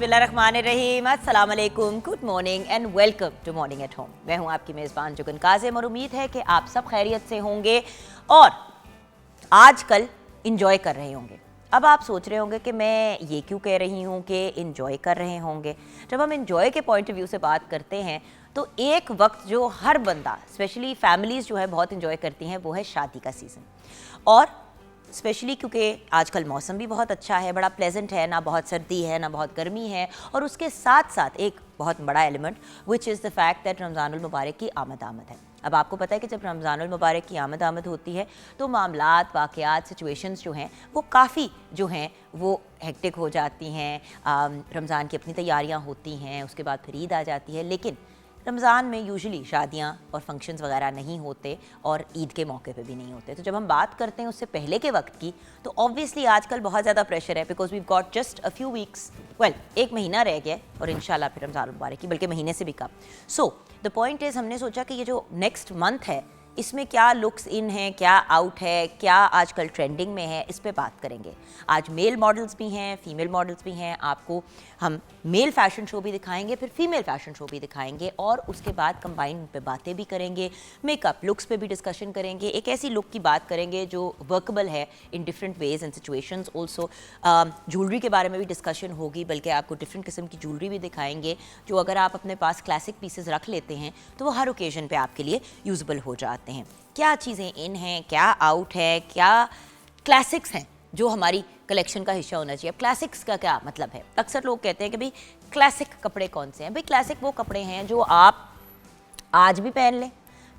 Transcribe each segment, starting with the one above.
बिस्मिल्लाहिर्रहमानिर्रहीम, अस्सलाम वालेकुम, good morning and welcome to morning at home. मैं हूं आपकी मेज़बान जुगन काज़िम और उम्मीद है कि आप सब खैरियत से होंगे और आजकल इंजॉय कर रहे होंगे। अब आप सोच रहे होंगे कि मैं ये क्यों कह रही हूँ कि इंजॉय कर रहे होंगे। जब हम इंजॉय के पॉइंट ऑफ व्यू से बात करते हैं तो एक वक्त जो हर बंदा, स्पेशली फैमिलीज़ जो है बहुत इंजॉय करती हैं, वो है शादी का सीज़न। और स्पेशली क्योंकि आजकल मौसम भी बहुत अच्छा है, बड़ा प्लेजेंट है, ना बहुत सर्दी है ना बहुत गर्मी है, और उसके साथ साथ एक बहुत बड़ा element which is the fact that Ramzanul Mubarak की आमद है। अब आपको पता है कि जब रमज़ानुल मुबारक की आमद होती है तो मामलात, वाक़यात, सिचुएशंस जो हैं वो काफ़ी जो हैं वो हेक्टिक हो जाती हैं। रमज़ान की अपनी तैयारियां होती हैं, उसके बाद फिर ईद आ जाती है, लेकिन रमज़ान में यूजुअली शादियाँ और फंक्शंस वगैरह नहीं होते और ईद के मौके पे भी नहीं होते। तो जब हम बात करते हैं उससे पहले के वक्त की, तो ऑब्वियसली आजकल बहुत ज़्यादा प्रेशर है, because we got just a few weeks, एक महीना रह गया और इंशाल्लाह फिर रमज़ान मुबारक की, बल्कि महीने से भी कम। सो द पॉइंट इज़, हमने सोचा कि ये जो नेक्स्ट मंथ है इसमें क्या लुक्स इन है, क्या आउट है, क्या आजकल ट्रेंडिंग में है, इस पे बात करेंगे। आज मेल मॉडल्स भी हैं, फीमेल मॉडल्स भी हैं, आपको हम मेल फैशन शो भी दिखाएंगे, फिर फीमेल फैशन शो भी दिखाएंगे, और उसके बाद कंबाइन पे बातें भी करेंगे, मेकअप लुक्स पे भी डिस्कशन करेंगे, एक ऐसी लुक की बात करेंगे जो वर्कबल है in different ways and situations. Also jewellery के बारे में भी डिस्कशन होगी, बल्कि आपको डिफरेंट किस्म की ज्वेलरी भी दिखाएंगे जो अगर आप अपने पास क्लासिक पीसेस रख लेते हैं तो वो हर ओकेजन पे आपके लिए यूजेबल हो जाते हैं। क्या चीज़ें इन हैं, क्या आउट है, क्या क्लासिक्स हैं जो हमारी कलेक्शन का हिस्सा होना चाहिए। अब क्लासिक्स का क्या मतलब है? अक्सर लोग कहते हैं कि भाई क्लासिक कपड़े कौन से हैं। भाई क्लासिक वो कपड़े हैं जो आप आज भी पहन लें,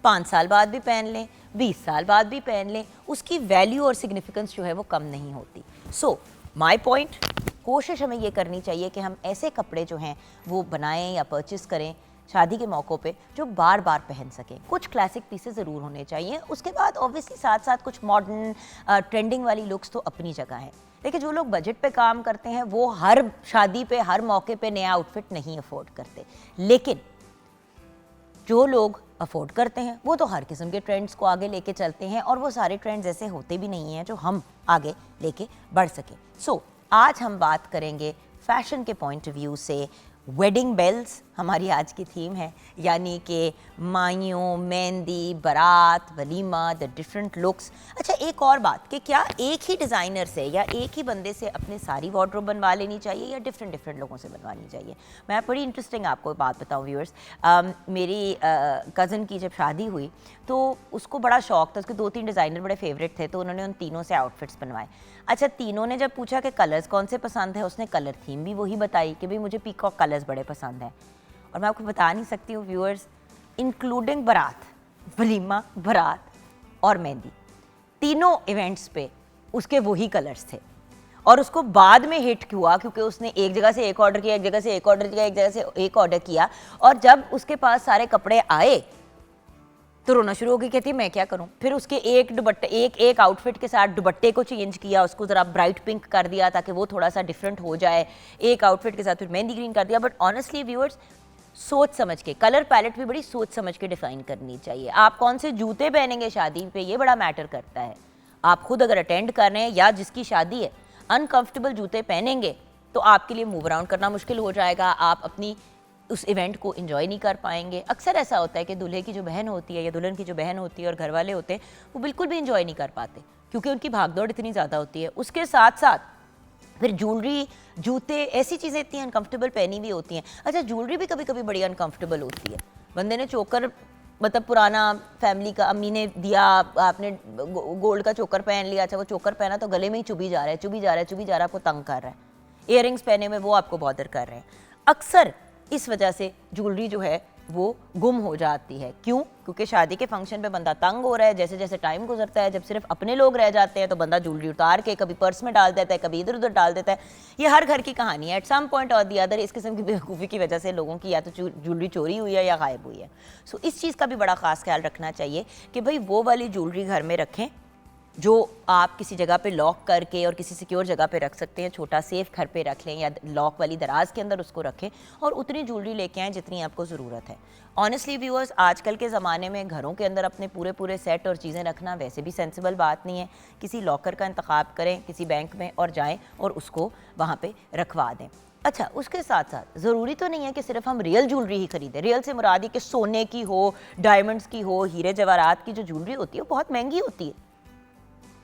5 साल बाद भी पहन लें, 20 साल बाद भी पहन लें, उसकी वैल्यू और सिग्निफिकेंस जो है वो कम नहीं होती। सो माय पॉइंट, कोशिश हमें ये करनी चाहिए कि हम ऐसे कपड़े जो हैं वो बनाएं या परचेस करें शादी के मौक़ों पे जो बार बार पहन सकें। कुछ क्लासिक पीसेस ज़रूर होने चाहिए, उसके बाद ऑब्वियसली साथ साथ कुछ मॉडर्न ट्रेंडिंग वाली लुक्स तो अपनी जगह हैं। लेकिन जो लोग बजट पे काम करते हैं वो हर शादी पे, हर मौके पे नया आउटफिट नहीं अफोर्ड करते, लेकिन जो लोग अफोर्ड करते हैं वो तो हर किस्म के ट्रेंड्स को आगे लेके चलते हैं, और वो सारे ट्रेंड्स ऐसे होते भी नहीं हैं जो हम आगे लेके बढ़ सकें। सो आज हम बात करेंगे फैशन के पॉइंट ऑफ व्यू से। वेडिंग बेल्स हमारी आज की थीम है, यानी कि माइयों, मेहंदी, बारात, वलीमा, द डिफरेंट लुक्स। अच्छा, एक और बात कि क्या एक ही डिज़ाइनर से या एक ही बंदे से अपने सारी वार्डरोब बनवा लेनी चाहिए या डिफरेंट लोगों से बनवानी चाहिए। मैं बड़ी इंटरेस्टिंग आपको बात बताऊँ व्यूअर्स, मेरी कज़न की जब शादी हुई तो उसको बड़ा शौक था, उसके 2-3 डिज़ाइनर बड़े फेवरेट थे, तो उन्होंने उन तीनों से आउटफिट्स बनवाए। अच्छा, तीनों ने जब पूछा कि कलर्स कौन से पसंद है, उसने कलर थीम भी वही बताई कि भाई मुझे पीकॉक कलर्स बड़े पसंद हैं। और मैं आपको बता नहीं सकती हूँ व्यूअर्स, इंक्लूडिंग बारात, वलीमा, बारात और मेहंदी, तीनों इवेंट्स पे उसके वही कलर्स थे। और उसको बाद में हिट हुआ क्योंकि उसने एक जगह से एक ऑर्डर किया, एक जगह से एक ऑर्डर किया, एक जगह से एक ऑर्डर किया, और जब उसके पास सारे कपड़े आए तो रोना शुरू हो गई। कहती मैं क्या करूं। फिर उसके एक दुपट्टे, एक आउटफिट के साथ दुपट्टे को चेंज किया, उसको ज़रा ब्राइट पिंक कर दिया ताकि वो थोड़ा सा डिफरेंट हो जाए, एक आउटफिट के साथ फिर मेहंदी ग्रीन कर दिया। बट ऑनेस्टली व्यूअर्स, सोच समझ के, कलर पैलेट भी बड़ी सोच समझ के डिफाइन करनी चाहिए। आप कौन से जूते पहनेंगे शादी पे, ये बड़ा मैटर करता है। आप खुद अगर अटेंड कर रहे हैं या जिसकी शादी है अनकंफर्टेबल जूते पहनेंगे तो आपके लिए मूव अराउंड करना मुश्किल हो जाएगा, आप अपनी उस इवेंट को एंजॉय नहीं कर पाएंगे। अक्सर ऐसा होता है कि दूल्हे की जो बहन होती है या दुल्हन की जो बहन होती है और घर वाले होते हैं वो बिल्कुल भी एंजॉय नहीं कर पाते क्योंकि उनकी भागदौड़ इतनी ज़्यादा होती है। उसके साथ साथ फिर ज्वेलरी, जूते, ऐसी चीज़ें इतनी अनकंफर्टेबल पहनी हुई होती हैं। अच्छा, ज्वेलरी भी कभी कभी बड़ी अनकंफर्टेबल होती है। बंदे ने चोकर, मतलब पुराना फैमिली का अम्मी ने दिया, आपने गोल्ड का चोकर पहन लिया, अच्छा वो चोकर पहना तो गले में ही चुभी जा रहा है, चुभी जा रहा है, चुभी जा रहा है, आपको तंग कर रहा है। ईयररिंग्स पहने में वो आपको बॉदर कर रहे हैं। अक्सर इस वजह से ज्वेलरी जो है वो गुम हो जाती है। क्यों? क्योंकि शादी के फंक्शन पे बंदा तंग हो रहा है, जैसे जैसे टाइम गुजरता है, जब सिर्फ अपने लोग रह जाते हैं तो बंदा ज्वेलरी उतार के कभी पर्स में डाल देता है, कभी इधर उधर डाल देता है। ये हर घर की कहानी है। एट सम पॉइंट और दी अदर इस किस्म की बेवकूफ़ी की वजह से लोगों की या तो ज्वेलरी चोरी हुई है या गायब हुई है। सो इस चीज़ का भी बड़ा ख़ास ख्याल रखना चाहिए कि भाई वो वाली ज्वेलरी घर में रखें जो आप किसी जगह पे लॉक करके और किसी सिक्योर जगह पे रख सकते हैं। छोटा सेफ घर पे रख लें या लॉक वाली दराज के अंदर उसको रखें, और उतनी ज्वेलरी लेके आएँ जितनी आपको ज़रूरत है। ऑनेस्टली व्यूअर्स, आजकल के ज़माने में घरों के अंदर अपने पूरे सेट और चीज़ें रखना वैसे भी सेंसिबल बात नहीं है। किसी लॉकर का इंतखाब करें किसी बैंक में और जाएँ और उसको वहाँ पर रखवा दें। अच्छा, उसके साथ साथ ज़रूरी तो नहीं है कि सिर्फ हम रियल ज्वेलरी ही खरीदें। रियल से मुराद ये कि सोने की हो, डायमंड्स की हो, हीरे जवाहरात की जो ज्वेलरी होती है वो बहुत महंगी होती है।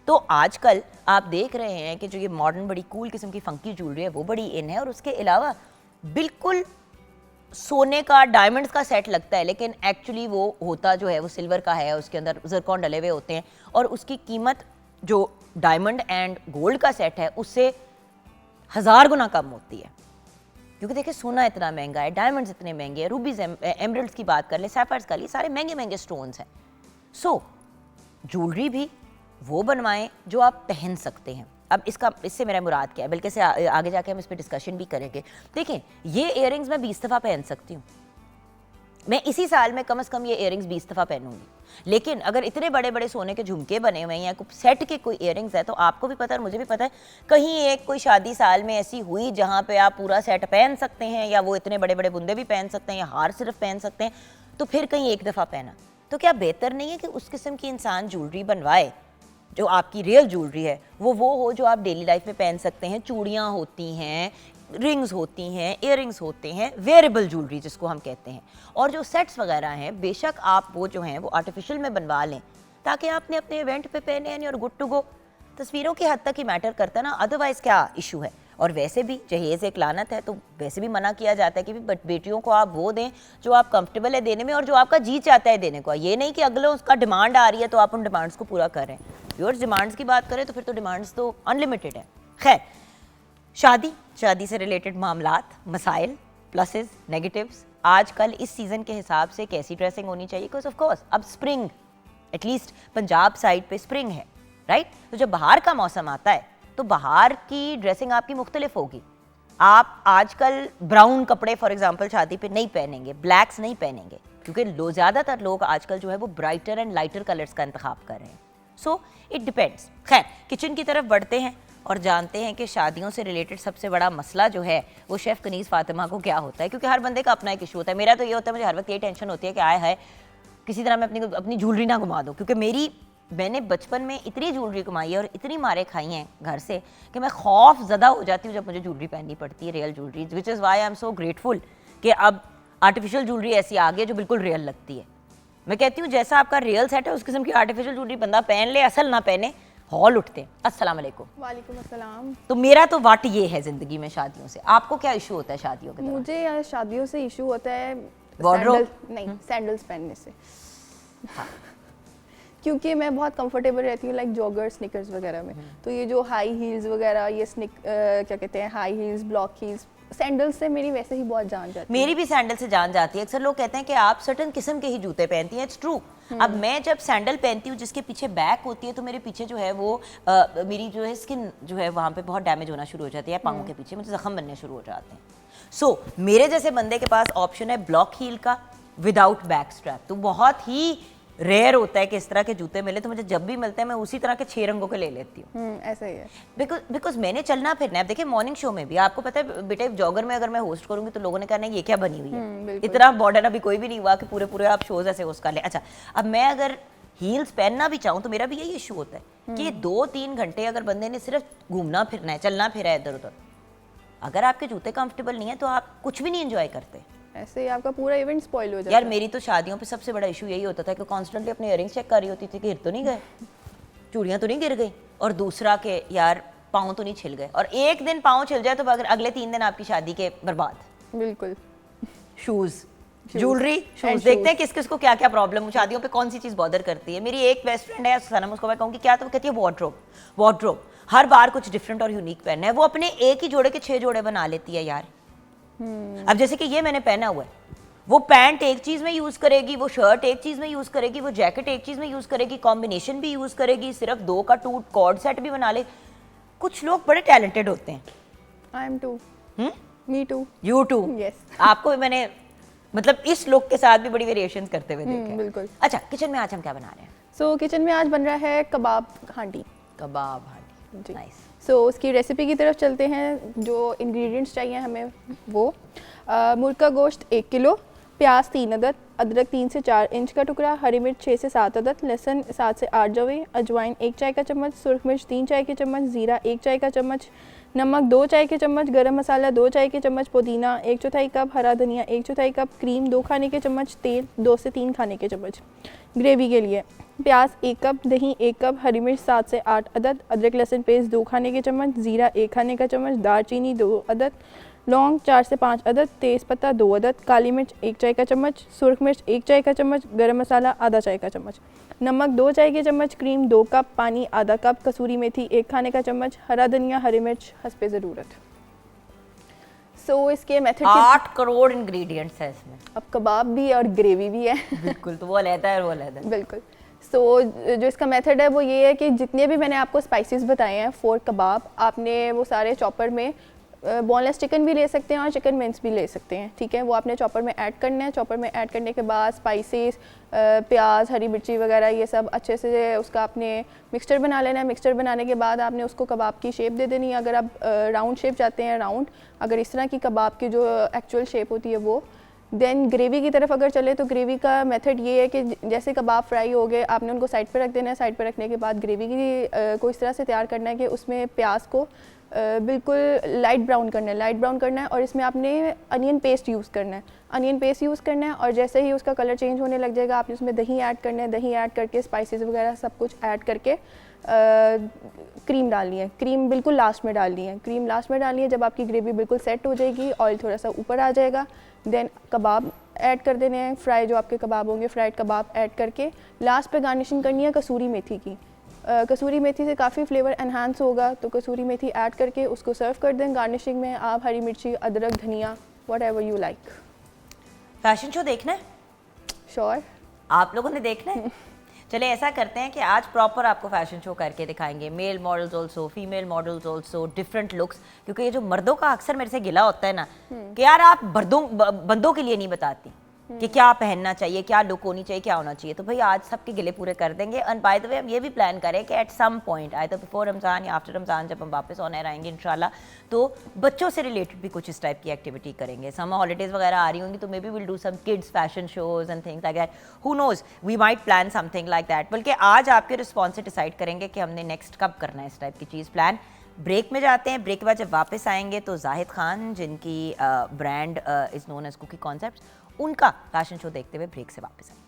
तो आजकल आप देख रहे हैं कि जो ये मॉडर्न बड़ी कूल किस्म की फंकी ज्वेलरी है वो बड़ी इन है, और उसके अलावा बिल्कुल सोने का डायमंड्स का सेट लगता है, लेकिन एक्चुअली वो होता जो है वो सिल्वर का है, उसके अंदर ज़रकॉन डले हुए होते हैं, और उसकी कीमत जो डायमंड एंड गोल्ड का सेट है उससे 1000 गुना कम होती है। क्योंकि देखिए सोना इतना महंगा है, डायमंड्स इतने महंगे हैं, रूबीज, एमरल्ड्स की बात कर ले, सैफायर्स का लिए, सारे महंगे महंगे स्टोन्स हैं। सो ज्वेलरी भी वो बनवाएं जो आप पहन सकते हैं। अब इससे मेरा मुराद क्या है, बल्कि से आगे जाके हम इस पर डिस्कशन भी करेंगे। देखें, ये इयररिंग्स मैं 20 दफ़ा पहन सकती हूँ, मैं इसी साल में कम से कम ये इयररिंग्स 20 दफ़ा पहनूंगी। लेकिन अगर इतने बड़े बड़े सोने के झुमके बने हुए हैं या कुछ सेट के कोई इयररिंग्स है, तो आपको भी पता है और मुझे भी पता है, कहीं एक कोई शादी साल में ऐसी हुई जहाँ पे आप पूरा सेट पहन सकते हैं, या वो इतने बड़े बड़े बुंदे भी पहन सकते हैं, या हार सिर्फ पहन सकते हैं, तो फिर कहीं एक दफ़ा पहना। तो क्या बेहतर नहीं है कि उस किस्म की इंसान ज्वेलरी बनवाए जो आपकी रियल ज्वेलरी है, वो हो जो आप डेली लाइफ में पहन सकते हैं। चूड़ियाँ होती हैं, रिंग्स होती हैं, इयररिंग्स होते हैं, वेयरेबल ज्वेलरी जिसको हम कहते हैं। और जो सेट्स वगैरह हैं, बेशक आप वो जो हैं वो आर्टिफिशियल में बनवा लें ताकि आपने अपने इवेंट पे पहने हैं और गुड टू गो। तस्वीरों की हद तक ही मैटर करता है ना, अदरवाइज़ क्या इशू है। और वैसे भी जहेज़ एक लानत है, तो वैसे भी मना किया जाता है कि बेटियों को आप वो दें जो आप कंफर्टेबल है देने में और जो आपका जी चाहता है देने को। ये नहीं कि अगले उसका डिमांड आ रही है तो आप उन डिमांड्स को पूरा कर रहे हैं। व्यूअर्स, डिमांड्स की बात करें तो फिर तो डिमांड्स तो अनलिमिटेड है। खैर, शादी से रिलेटेड मामलात, मसाइल, प्लसेस, नेगेटिव्स, आजकल इस सीज़न के हिसाब से कैसी ड्रेसिंग होनी चाहिए, बिकॉज ऑफ कोर्स अब स्प्रिंग, एटलीस्ट पंजाब साइड पे स्प्रिंग है, राइट। तो जब बाहर का मौसम आता है तो बाहर की ड्रेसिंग आपकी मुख्तलिफ होगी। आप आजकल ब्राउन कपड़े फॉर एग्जांपल शादी पे नहीं पहनेंगे, ब्लैक्स नहीं पहनेंगे, क्योंकि ज़्यादातर लोग आजकल जो है वो ब्राइटर एंड लाइटर कलर्स का इंतखाब कर रहे हैं। So it depends. खैर, किचन की तरफ बढ़ते हैं और जानते हैं कि शादियों से रिलेटेड सबसे बड़ा मसला जो है वो शेफ़ कनीज़ फातिमा को क्या होता है, क्योंकि हर बंदे का अपना एक इशू होता है। मेरा तो ये होता है, मुझे हर वक्त ये टेंशन होती है कि आए है किसी तरह मैं अपनी ज्वेलरी ना घुमा दूँ, क्योंकि मैंने बचपन में इतनी ज्वेलरी कमाई है और इतनी मारे खाई हैं घर से कि मैं खौफ ज़दा हो जाती हूँ जब मुझे ज्वेलरी पहननी पड़ती है, real jewellery, which is why I am so grateful कि अब आर्टिफिशियल ज्वेलरी ऐसी आ गई है जो बिल्कुल रियल लगती है। मैं कहती हूँ जैसा आपका रियल सेट है उस किस्म की आर्टिफिशियल ज्वेलरी बंदा पहन ले, असल ना पहने, हॉल उठते हैं। अस्सलाम वालेकुम। वालेकुम अस्सलाम। तो मेरा तो वाट ये है ज़िंदगी में शादियों से। आपको क्या इशू होता है शादियों के दौरान? मुझे यार शादियों से इशू होता है सैंडल्स पहनने से। हाँ। क्योंकि मैं बहुत कंफर्टेबल रहती हूँ लाइक जॉगर, स्निकर्स वगैरह में। तो ये जो हाई हील्स वगैरह, ये क्या कहते हैं, high heels, block heels, sandal से मेरी वैसे ही बहुत जान जाती है। मेरी भी सैंडल से जान जाती है। अक्सर लोग कहते हैं कि आप सर्टन किस्म के ही जूते पहनती हैं, इट्स ट्रू। अब मैं जब सैंडल पहनती हूँ जिसके पीछे बैक होती है, तो मेरे पीछे जो है वो मेरी जो है स्किन जो है वहाँ पे बहुत डैमेज होना शुरू हो जाती है, पाँव के पीछे मुझे जख्म बनने शुरू हो जाते हैं। सो मेरे जैसे बंदे के पास ऑप्शन है ब्लॉक हील का विदाउट बैक स्ट्रैप। तो बहुत ही रेयर होता है कि इस तरह के जूते मिले, तो मुझे जब भी मिलते हैं मैं उसी तरह के 6 रंगों के ले लेती हूँ। ऐसा ही है। बिकॉज मैंने चलना फिरना है। देखिए मॉर्निंग शो में भी आपको पता है बेटे, जॉगर में अगर मैं होस्ट करूंगी तो लोगों ने कहना ये क्या बनी हुई है, इतना मॉडर्न अभी कोई भी नहीं हुआ कि पूरे आप शोज ऐसे होस्ट कर लें। अच्छा, अब मैं अगर हील्स पहनना भी चाहूँ तो मेरा भी यही इशू होता है कि 2-3 घंटे अगर बंदे ने सिर्फ घूमना फिरना है, चलना फिरा है इधर उधर, अगर आपके जूते कंफर्टेबल नहीं है तो आप कुछ भी नहीं एंजॉय करते। ऐसे ही आपका पूरा इवेंट स्पॉइल हो जाता है। यार मेरी तो शादियों पे सबसे बड़ा इशू यही होता था कि कॉन्स्टेंटली अपने इयररिंग्स चेक कर रही होती थी कि गिर तो नहीं गए, चूड़ियाँ तो नहीं गिर गई, और दूसरा के यार पाँव तो नहीं छिल गए। और एक दिन पाँव छिल जाए तो अगले 3 दिन आपकी शादी के बर्बाद। बिल्कुल। शूज़, ज्वेलरी, शूज़, देखते हैं किस किस को क्या क्या प्रॉब्लम हो, शादियों पे कौन सी चीज़ बॉदर करती है। मेरी एक बेस्ट फ्रेंड है सनम, उसको मैं कहूँगी क्या, तो वो कहती है वार्डरोब, हर बार कुछ डिफरेंट और यूनिक पहनना है। वो अपने एक ही जोड़े के 6 जोड़े बना लेती है यार। अब जैसे कि ये मैंने पहना हुआ है, वो पैंट एक चीज़ में यूज़ करेगी, वो शर्ट एक चीज़ में यूज़ करेगी, वो जैकेट एक चीज़ में यूज़ करेगी, कॉम्बिनेशन भी यूज़ करेगी, सिर्फ 2 का 2 कॉर्ड सेट भी बना ले। कुछ लोग बड़े टैलेंटेड होते हैं। I am too, me too, you too. Yes. आपको भी मैंने मतलब इस लोग के साथ भी बड़ी वेरिएशंस करते हुए देखे। बिल्कुल। अच्छा, किचन में आज हम क्या बना रहे हैं? सो किचन में आज बन रहा है कबाब हांडी। कबाब हांडी, नाइस। सो उसकी रेसिपी की तरफ चलते हैं। जो इंग्रेडिएंट्स चाहिए हमें वो मुर्गा गोश्त 1 किलो, प्याज 3 अदद, अदरक 3 से 4 इंच का टुकड़ा, हरी मिर्च 6 से 7 अदद, लहसुन 7 से 8 जवे, अजवाइन 1 चाय का चम्मच, सुरख मिर्च 3 चाय के चम्मच, ज़ीरा 1 चाय का चम्मच, नमक 2 चाय के चम्मच, गरम मसाला 2 चाय के चम्मच, पुदीना 1/4 कप, हरा धनिया 1/4 कप, क्रीम 2 खाने के चम्मच, तेल 2 से 3 खाने के चम्मच। ग्रेवी के लिए प्याज 1 कप, दही 1 कप, हरी मिर्च 7 से 8 अदद, अदरक लहसुन पेस्ट 2 खाने के चम्मच, ज़ीरा 1 खाने का चम्मच, दालचीनी 2 अदद, लौंग 4 से 5 अदद, तेज़पत्ता 2 अदद, काली मिर्च 1 चाय का चम्मच, सुरख मिर्च 1 चाय का चम्मच, गरम मसाला आधा चाय का चम्मच, नमक 2 चाय के चम्मच, क्रीम 2 कप, पानी आधा कप, कसूरी मेथी 1 खाने का चम्मच, हरा धनिया, हरी मिर्च हस्बे ज़रूरत। इसके मेथड 8 करोड़ इंग्रेडिएंट्स है इसमें। अब कबाब भी और ग्रेवी भी है। बिल्कुल, तो वो लेता है, वो लेता है। बिल्कुल। जो इसका मेथड है वो ये है कि जितने भी मैंने आपको स्पाइसेस बताए हैं फॉर कबाब, आपने वो सारे चॉपर में, बोनलेस चिकन भी ले सकते हैं और चिकन मिंस भी ले सकते हैं, ठीक है। वो आपने चॉपर में ऐड करना है। चॉपर में ऐड करने के बाद स्पाइसेस, प्याज, हरी मिर्ची वगैरह ये सब अच्छे से उसका आपने मिक्सचर बना लेना है। मिक्सचर बनाने के बाद आपने उसको कबाब की शेप दे देनी है। अगर आप राउंड शेप चाहते हैं राउंड, अगर इस तरह की कबाब की जो एक्चुअल शेप होती है वो। देन ग्रेवी की तरफ अगर चले तो ग्रेवी का मेथड ये है कि जैसे कबाब फ्राई हो गए आपने उनको साइड पर रख देना है। साइड पर रखने के बाद ग्रेवी को इस तरह से तैयार करना है कि उसमें प्याज को बिल्कुल लाइट ब्राउन करना है और इसमें आपने अनियन पेस्ट यूज़ करना है। अनियन पेस्ट यूज़ करना है और जैसे ही उसका कलर चेंज होने लग जाएगा आपने उसमें दही ऐड करना है। दही ऐड करके स्पाइसेस वगैरह सब कुछ ऐड करके क्रीम डालनी है। क्रीम बिल्कुल लास्ट में डालनी है। क्रीम लास्ट में डालनी है। जब आपकी ग्रेवी बिल्कुल सेट हो जाएगी, ऑयल थोड़ा सा ऊपर आ जाएगा, देन कबाब ऐड कर देने हैं। फ्राई जो आपके कबाब होंगे, फ्राइड कबाब ऐड करके लास्ट पे गार्निशिंग करनी है कसूरी मेथी की। कसूरी मेथी से काफ़ी फ्लेवर एनहांस होगा, तो कसूरी मेथी ऐड करके उसको सर्व कर दें। गार्निशिंग में आप हरी मिर्ची, अदरक, धनिया, what ever you like. Fashion show देखना है? श्योर। आप लोगों ने देखना है? चले ऐसा करते हैं कि आज प्रॉपर आपको फैशन शो करके दिखाएंगे। Mail models also, female models also, different looks. क्योंकि ये जो मर्दों का अक्सर मेरे से गिला होता है ना कि यार आप बंदों के लिए नहीं बताती कि क्या पहनना चाहिए, क्या लुक होनी चाहिए, क्या होना चाहिए। तो भाई आज सबके गिले पूरे कर देंगे। एंड बाय द वे हम ये भी प्लान करें कि एट सम पॉइंट आए तो बिफोर रमज़ान या आफ्टर रमज़ान जब हम वापस ऑन एयर आएंगे इंशाल्लाह, तो बच्चों से रिलेटेड भी कुछ इस टाइप की एक्टिविटी करेंगे। समर हॉलीडेज वगैरह आ रही होंगी तो maybe will do some kids fashion shows and things like that. Who knows, we might plan something like that. बल्कि आज आपके रिस्पॉन्स से डिसाइड करेंगे कि हमने नेक्स्ट कब करना है इस टाइप की चीज़ प्लान। ब्रेक में जाते हैं। ब्रेक के बाद जब वापस आएंगे तो जाहिद खान, जिनकी brand is known as Cookie Concepts, उनका फैशन शो देखते हुए ब्रेक से वापस आएंगे।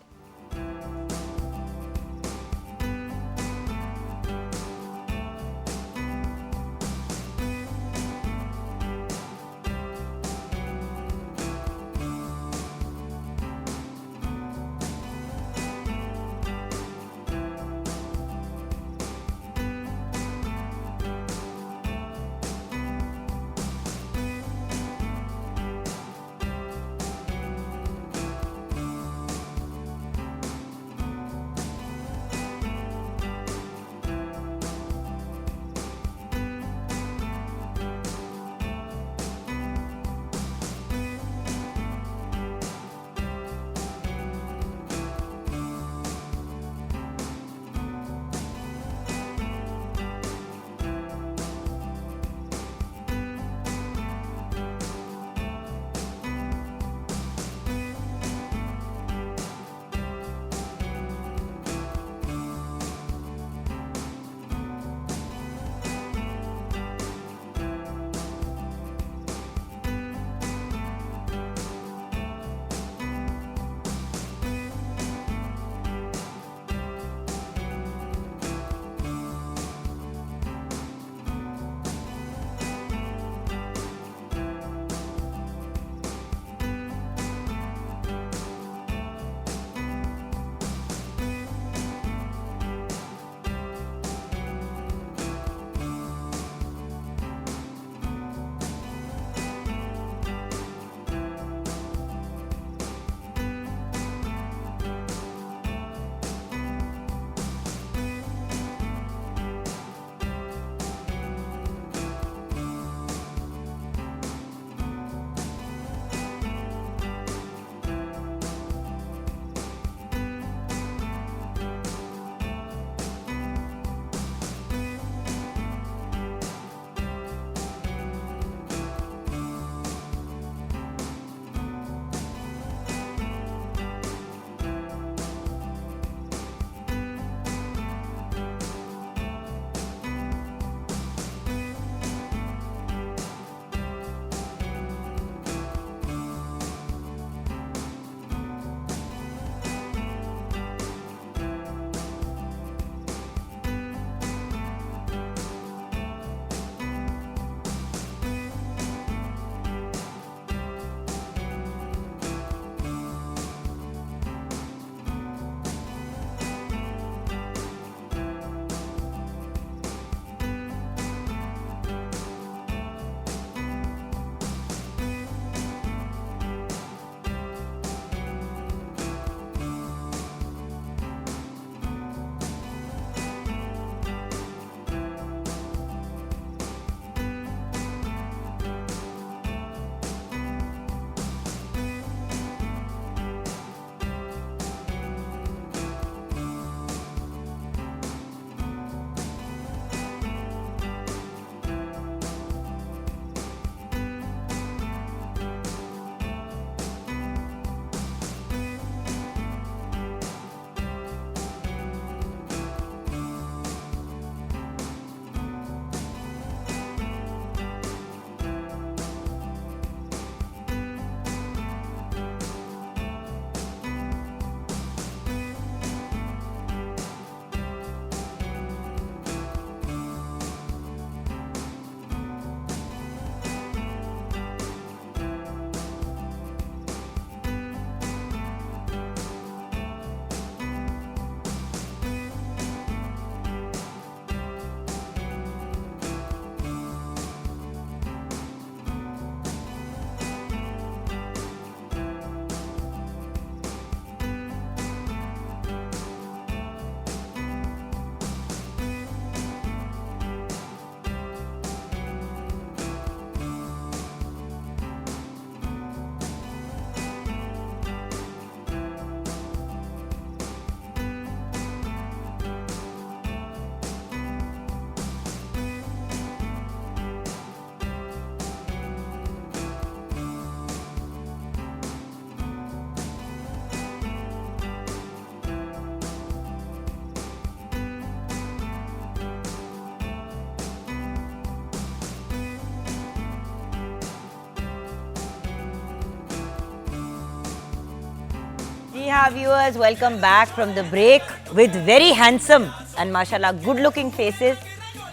have viewers, welcome back from the break with very handsome and mashallah good looking faces.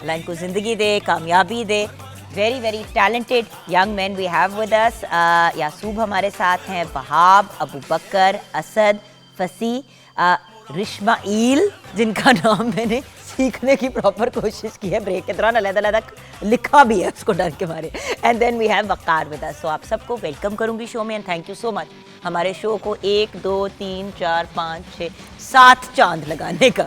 Allah इनको जिंदगी दे, कामयाबी दे. Very very talented young men we have with us. Yasub हमारे साथ हैं, वहाब, अबू बकर, असद, फसी, रिश्माइल, जिनका नाम मैंने सीखने की प्रॉपर कोशिश की है ब्रेक के दौरान, अलग-अलग लिखा भी है उसको डर के मारे. And then we have Waqar with us. So आप सबको वेलकम करूंगी शो में and thank you so much हमारे शो को 1 2 3 4 5 6 7 चांद लगाने का.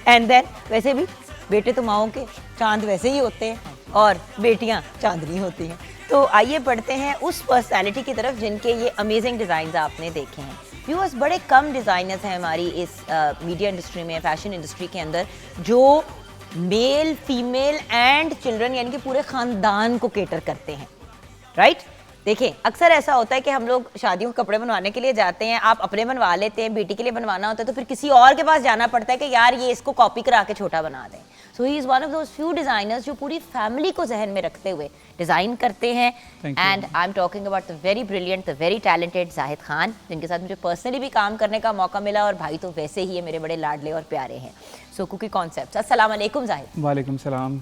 एंड देन वैसे भी बेटे तो माओं के चांद वैसे ही होते हैं और बेटियां चांदनी होती हैं. तो आइए बढ़ते हैं उस पर्सनैलिटी की तरफ जिनके ये अमेजिंग डिज़ाइन आपने देखे हैं. व्यूअर्स, बड़े कम डिज़ाइनर्स हैं हमारी इस मीडिया इंडस्ट्री में, फैशन इंडस्ट्री के अंदर, जो मेल, फीमेल एंड चिल्ड्रन यानी कि पूरे ख़ानदान को केटर करते हैं. राइट? देखिए, अक्सर ऐसा होता है कि हम लोग शादियों के कपड़े बनवाने के लिए जाते हैं, आप अपने बनवा लेते हैं, बेटी के लिए बनवाना होता है तो फिर किसी और के पास जाना पड़ता है कि यार ये इसको कॉपी करा के छोटा बना दें. So he is one of those few designers जो पूरी फैमिली को जहन में रखते हुए डिज़ाइन करते हैं. And I am talking about the very brilliant, the very talented Zahid Khan, जिनके साथ मुझे पर्सनली भी काम करने का मौका मिला और भाई तो वैसे ही है, मेरे बड़े लाडले और प्यारे हैं. सो कुकी कॉन्सेप्ट्स. अस्सलाम वालेकुम जाहिद. वालेकुम सलाम.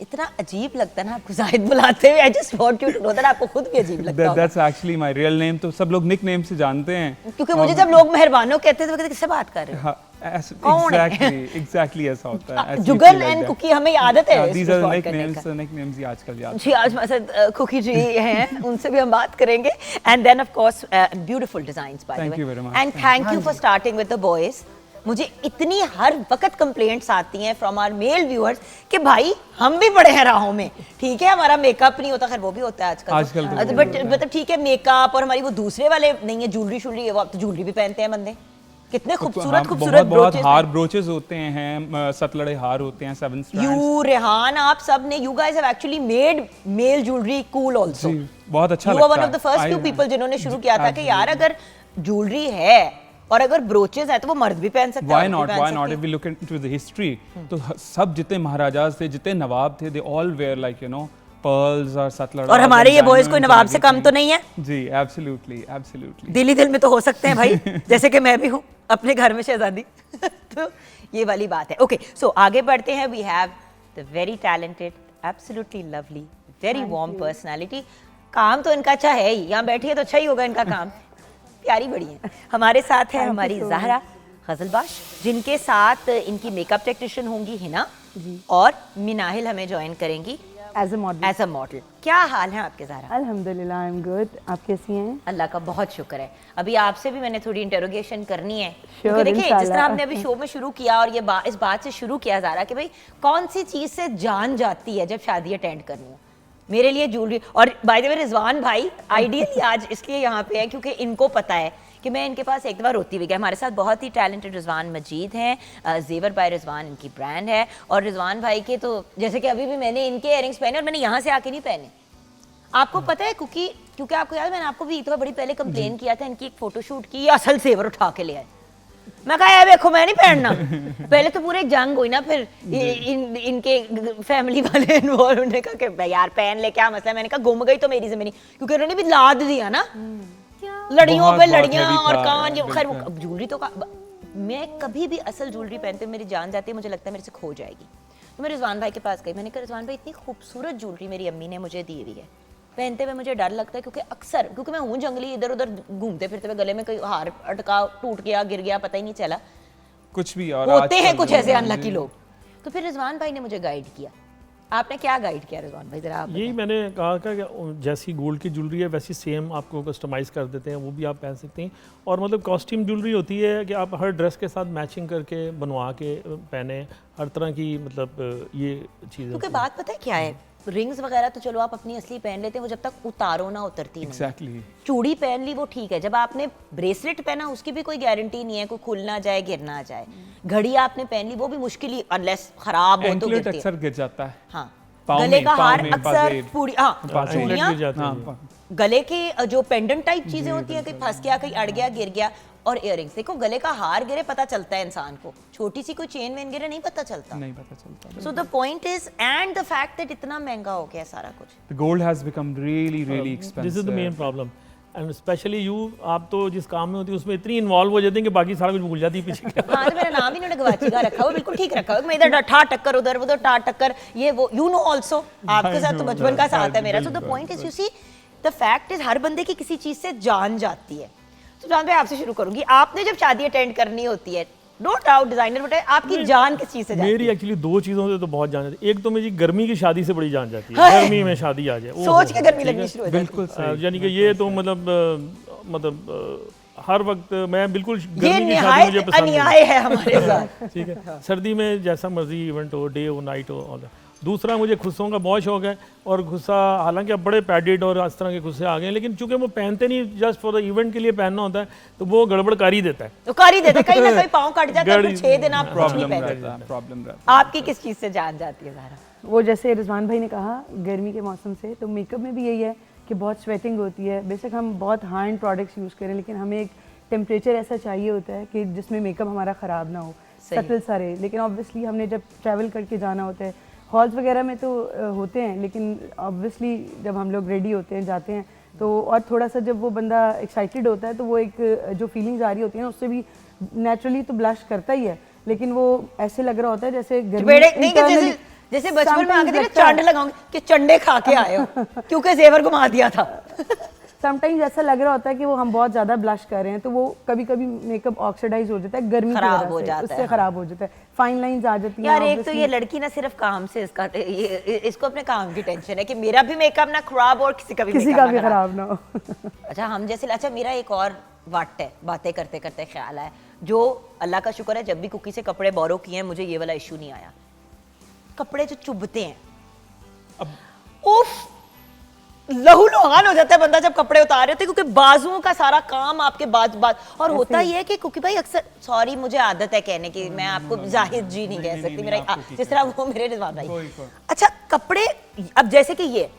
इतना अजीब लगता है ना आपको जाहिद बुलाते हुए. I just want you to know that आपको खुद भी अजीब लगता होगा. That's actually my real name. तो सब लोग निक नेम से जानते हैं, क्योंकि मुझे जब लोग मेहरबानो कहते हैं तो कहते किससे बात कर रहे हो. एग्जैक्टली ऐसा होता है. जुगल एंड कुकी हमें आदत है. दीस आर निक नेम्स ही आजकल याद. जी, आज मसद कुकी जी हैं, उनसे भी हम बात करेंगे. And then of course beautiful designs by the way. Thank you very much. And thank you for starting with the boys. मुझे इतनी हर वक्त कंप्लेंट्स आती हैं फ्रॉम आवर मेल व्यूअर्स कि भाई हम भी बड़े हैं राहों में. ठीक है, हमारा मेकअप नहीं होता, खैर वो भी होता है आजकल बट मतलब ठीक है, मेकअप और हमारी वो दूसरे वाले नहीं है, ज्वेलरी शुलरी, वो आप तो ज्वेलरी भी पहनते हैं बंदे. कितने खूबसूरत खूबसूरत बहुत हार ब्रोचेस होते हैं, सतलड़े हार होते हैं, 7 स्ट्रैंड्स. यू रेहान, आप सब ने, you guys have actually made male jewellery cool also. बहुत अच्छा लगता है. You are one of the first few people जिन्होंने शुरू किया था कि यार अगर ज्वेलरी है और अगर ब्रोचेस है तो वो मर्द भी पहन सकते हैं. Why not? If we look into the history, तो सब जितने महाराजाज थे, जितने नवाब थे, they all wear like pearls और सतलड़ा. और हमारे ये बॉयज कोई नवाब से कम तो नहीं है. जी, absolutely. दिल में तो हो सकते हैं भाई. जैसे कि मैं भी हूँ अपने घर में शहजादी. तो ये वाली बात है. ओके, सो आगे बढ़ते हैं. We have the very talented, absolutely lovely, very warm personality. काम तो इनका अच्छा है ही, यहाँ बैठी है तो अच्छा ही होगा इनका काम. प्यारी बड़ी हैं. हमारे साथ है हमारी ज़हरा गजलबाश, जिनके साथ इनकी मेकअप टेक्नीशियन होंगी हिना, और मिनाहिल हमें ज्वाइन करेंगी एज अ मॉडल. क्या हाल है आपके ज़हरा? अल्हम्दुलिल्लाह, आई एम गुड. आप कैसी हैं? अल्लाह का बहुत शुक्र है. अभी आपसे भी मैंने थोड़ी इंटरोगेशन करनी है, क्योंकि देखिए जिस तरह हमने अभी शो में शुरू किया और ये इस बात से शुरू किया ज़हरा कि भाई कौन सी चीज़ से जान जाती है जब शादी अटेंड करनी हो. मेरे लिए ज्वेलरी. और बाय द वे रिजवान भाई आइडियली आज इसलिए यहाँ पे है क्योंकि इनको पता है कि मैं इनके पास एक बार रोती हुई गई. हमारे साथ बहुत ही टैलेंटेड रिजवान मजीद हैं. जेवर बाय रिजवान इनकी ब्रांड है. और रिजवान भाई के तो जैसे कि अभी भी मैंने इनके इयरिंग्स पहने और मैंने यहाँ से आके नहीं पहने. आपको पता है क्योंकि आपको याद, मैंने आपको भी एक बड़ी पहले कंप्लेन किया था, इनकी एक फोटोशूट की, असल जेवर उठा के ले आए. मैं कहा यार देखो मैं नहीं पहनना. पहले तो पूरे जंग हुई ना, फिर इनके फैमिली वाले इन्वॉल्व होने का कि यार पहन ले, क्या मसला है. मैंने कहा गुम गई तो मेरी जिम्मेदारी, क्योंकि उन्होंने भी लाद दिया ना लड़ियों पे लड़ियां और कान. खैर ज्वेलरी तो मैं कभी भी असल ज्वेलरी पहनते मेरी जान जाती है, मुझे लगता है मेरे से खो जाएगी. तो मैं रिजवान भाई के पास गई, मैंने कहा रिजवान भाई इतनी खूबसूरत ज्वेलरी मेरी अम्मी ने मुझे दी हुई है, पहनते हुए मुझे डर लगता है क्योंकि मैं हूँ जंगली, इधर उधर घूमते फिरते हुए गले में कोई हार अटका, टूट गया, गिर गया, पता ही नहीं चला. कुछ भी और होते हैं कुछ ऐसे अनलकी लोग. तो फिर रिजवान भाई ने मुझे गाइड किया. आपने क्या गाइड किया रिजवान भाई, जरा आप यही मैंने कहा कि जैसी गोल्ड की ज्वेलरी है वैसी सेम आपको कस्टमाइज़ कर देते हैं, वो भी आप पहन सकते हैं. और मतलब कॉस्ट्यूम ज्वेलरी होती है कि आप हर ड्रेस के साथ मैचिंग करके बनवा के पहने, हर तरह की मतलब ये चीज़ें. क्योंकि बात पता है क्या है, रिंग्स वगैरह तो चलो आप अपनी असली पहन लेते हैं, वो जब तक उतारो ना उतरती नहीं. एग्जैक्टली. चूड़ी पहन ली वो ठीक है, जब आपने ब्रेसलेट पहना उसकी भी कोई गारंटी नहीं है, कोई खुल ना जाए, गिर ना जाए. घड़ी आपने पहन ली वो भी मुश्किल ही, अनलेस खराब हो तो गिरती है. अक्सर गिर जाता है. हाँ, गले का हार अक्सर चूड़ियाँ गले के जो पेंडेंट टाइप चीजें होती हैं, कहीं फंस गया, कहीं अड़ गया, गिर गया. और इयरिंग्स देखो, गले का हार गिरे पता चलता है इंसान को, छोटी सी कोई चेन वेन गिरे नहीं पता चलता. सो the point is and the fact that इतना महंगा हो गया सारा कुछ. The gold has become really expensive. This is the main problem. And specially you, आप तो जिस काम में होती है उसमें इतनी इन्वॉल्व हो जाती है कि बाकी सारा कुछ भूल जाती है पीछे क्या। हाँ, तो मेरा नाम ही इन्होंने गवाची का रखा हुआ, बिल्कुल ठीक रखा हुआ। मैं इधर ठा टक्कर, उधर ठा टक्कर, ये वो, यू नो ऑल्सो, आपके साथ तो बचपन का साथ है मेरा। So the point is, you see, the fact is हर बंदे की किसी चीज से जान जाती है। तो जान भाई आपसे शुरू करूंगी, आपने जब शादी अटेंड करनी होती है, नो डाउट डिजाइनर बताए, आपकी जान किस चीज से जाती है? मेरी एक्चुअली दो चीज़ों से तो बहुत जान जाती है। एक तो मेरी गर्मी की शादी से बड़ी जान जाती है, गर्मी में शादी आ जाए, सोच के गर्मी लगनी शुरू हो जाती है। बिल्कुल सही। यानी कि ये तो मतलब हर वक्त मैं बिल्कुल ये गर्मी की शादी मुझे निहायत पसंद नहीं। अन्याय है हमारे साथ। ठीक है, सर्दी में जैसा मर्जी इवेंट हो, डे हो, नाइट हो, ऑल। दूसरा, मुझे खुस्सों का बहुत शौक है, और गुस्सा हालांकि अब बड़े पैडेड और इस तरह के गुस्से आ गए हैं, लेकिन चूंकि वो पहनते नहीं, जस्ट फॉर द इवेंट के लिए पहनना होता है, तो वो गड़बड़ कर ही देता है। तो कर ही देते, कहीं ना कहीं पाँव कट जाता है, फिर 6 दिन आप कुछ नहीं प्रॉब्लम पहनते। रहता है, प्रॉब्लम रहता आपकी किस चीज से जान जाती है ज़ाहरा? वो जैसे रिजवान भाई ने कहा गर्मी के मौसम से, तो मेकअप में भी यही है कि बहुत स्वेटिंग होती है। बेशक हम बहुत हाई एंड प्रोडक्ट्स यूज़ करें, लेकिन हमें एक टेम्परेचर ऐसा चाहिए होता है कि जिसमें मेकअप हमारा ख़राब ना हो, सटल सा रहे। लेकिन ऑब्वियसली हमने जब ट्रैवल करके जाना होता है, हॉल्स वगैरह में तो होते हैं, लेकिन ऑब्वियसली जब हम लोग रेडी होते हैं, जाते हैं, तो और थोड़ा सा जब वो बंदा एक्साइटेड होता है, तो वो एक जो फीलिंग्स आ रही होती हैं उससे भी नेचुरली तो ब्लश करता ही है, लेकिन वो ऐसे लग रहा होता है जैसे नहीं कि जैसे बचपन में आके थे ना, चंड लगाऊंगे कि चंडे खा के आए हो क्योंकि जेवर घुमा दिया था। समटाइम्स ऐसा लग रहा होता है कि वो हम बहुत ज्यादा ब्लश कर रहे हैं, तो वो कभी कभी मेकअप ऑक्सीडाइज हो जाता है, गर्मी की खराब हो वजह जाता से है, उससे खराब हो जाता है, फाइन लाइंस आ जाती हैं। यार एक तो ये लड़की ना सिर्फ काम से इसको अपने काम की टेंशन है कि मेरा भी मेकअप ना खराब और किसी का भी खराब ना हो। अच्छा, हम जैसे, अच्छा मेरा एक और वाट है, बातें करते करते ख्याल आया, जो अल्लाह का शुक्र है जब भी कुकी से कपड़े बोरो किए हैं मुझे ये वाला इशू नहीं आया। कपड़े जो चुभते हैं, उफ, लहू लुहान हो जाता है बंदा जब कपड़े उतार रहे होते हैं, क्योंकि बाजुओं का सारा काम आपके बाद और होता ही है कि कुकी भाई अक्सर, सॉरी मुझे आदत है कहने की, मैं आपको जाहिद जी नहीं कह सकती, मेरा जिस तरह वो मेरे रिजवान भाई। अच्छा, कपड़े अब जैसे कि ये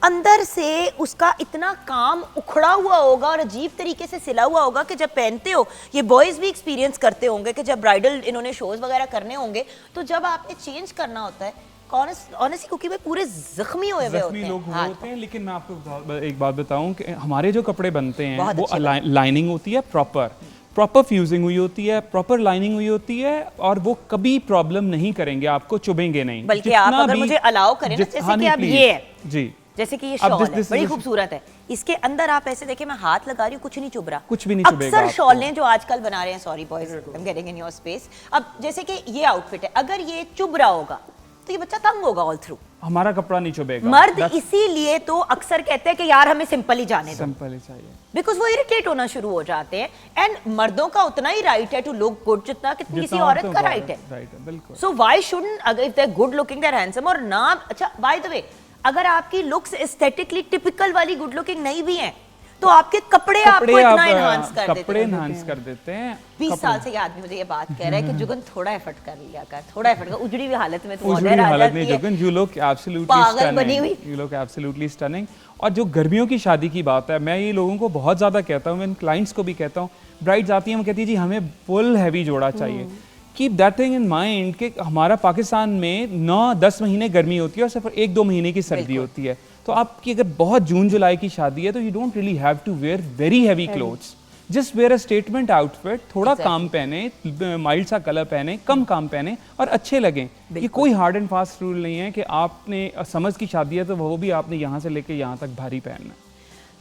अंदर से उसका इतना काम उखड़ा हुआ होगा और अजीब तरीके से सिला हुआ होगा कि जब पहनते हो, ये बॉयज भी एक्सपीरियंस करते होंगे कि जब ब्राइडल इन्होंने शोज वगैरह करने होंगे, तो जब आपने चेंज करना होता है, ऑनेस्टली कुकी भाई पूरे जख्मी हुए होते हैं, लोग होते हैं। लेकिन मैं आपको एक बात बताऊं कि हमारे जो कपड़े बनते हैं वो लाइनिंग होती है, प्रॉपर फ्यूजिंग हुई होती है, प्रॉपर लाइनिंग हुई होती है, और वो कभी प्रॉब्लम नहीं करेंगे, आपको चुभेंगे नहीं। बल्कि आप अगर मुझे अलाउ करें ना, जैसे कि अब ये है जी, जैसे कि ये शॉल है, बड़ी खूबसूरत है, इसके अंदर आप ऐसे देखें, मैं हाथ लगा रही हूँ, कुछ नहीं चुभ रहा, कुछ भी नहीं चुभेगा। अक्सर शॉलें जो आजकल बना रहे हैं, sorry boys, I am getting in your space, अब जैसे कि ये आउटफिट है, अगर ये चुभ रहा होगा तो ये बच्चा तंग होगा ऑल थ्रू, हमारा कपड़ा नहीं चुभेगा। मर्द इसीलिए तो अक्सर कहते हैं कि यार हमें सिंपल ही जाने दो, सिंपल ही चाहिए, बिकॉज वो इरिटेट होना शुरू हो जाते हैं। एंड मर्दों का उतना ही राइट है टू लुक गुड जितना कि किसी औरत का राइट है, बिल्कुल। सो व्हाई शुडंट, अगर if they are good looking, they are handsome, और ना, अच्छा बाय द वे, अगर आपकी लुक्स एस्थेटिकली टिपिकल वाली गुड लुकिंग नहीं भी हैं, तो आपके कपड़े आपको इतना एनहांस कर देते हैं, कपड़े एनहांस कर देते हैं। 20 साल से ये आदमी मुझे ये बात कह रहा है कि जुगन थोड़ा एफर्ट कर लिया कर, थोड़ा एफर्ट कर, उजड़ी हुई हालत में तो उजड़ी हालत में Jugan, you look absolutely stunning, you look absolutely stunning. और जो गर्मियों की शादी की बात है, मैं ये लोगों को बहुत ज़्यादा कहता हूँ, मैं क्लाइंट्स को भी कहता हूँ, ब्राइड्स आती हैं, वो कहती है जी हमें फुल हैवी जोड़ा चाहिए। Keep that thing in mind कि हमारा पाकिस्तान में 9-10 महीने गर्मी होती है और सिर्फ 1-2 महीने की सर्दी होती है। तो आपकी अगर बहुत जून जुलाई की शादी है तो you don't really have to wear very heavy clothes, just wear a statement outfit, थोड़ा काम पहने, माइल्ड सा कलर पहने, कम काम पहने और अच्छे लगें। ये कोई हार्ड एंड फास्ट रूल नहीं है कि आपने समझ की शादी है तो वो भी आपने यहाँ से लेके यहाँ तक भारी पहनना।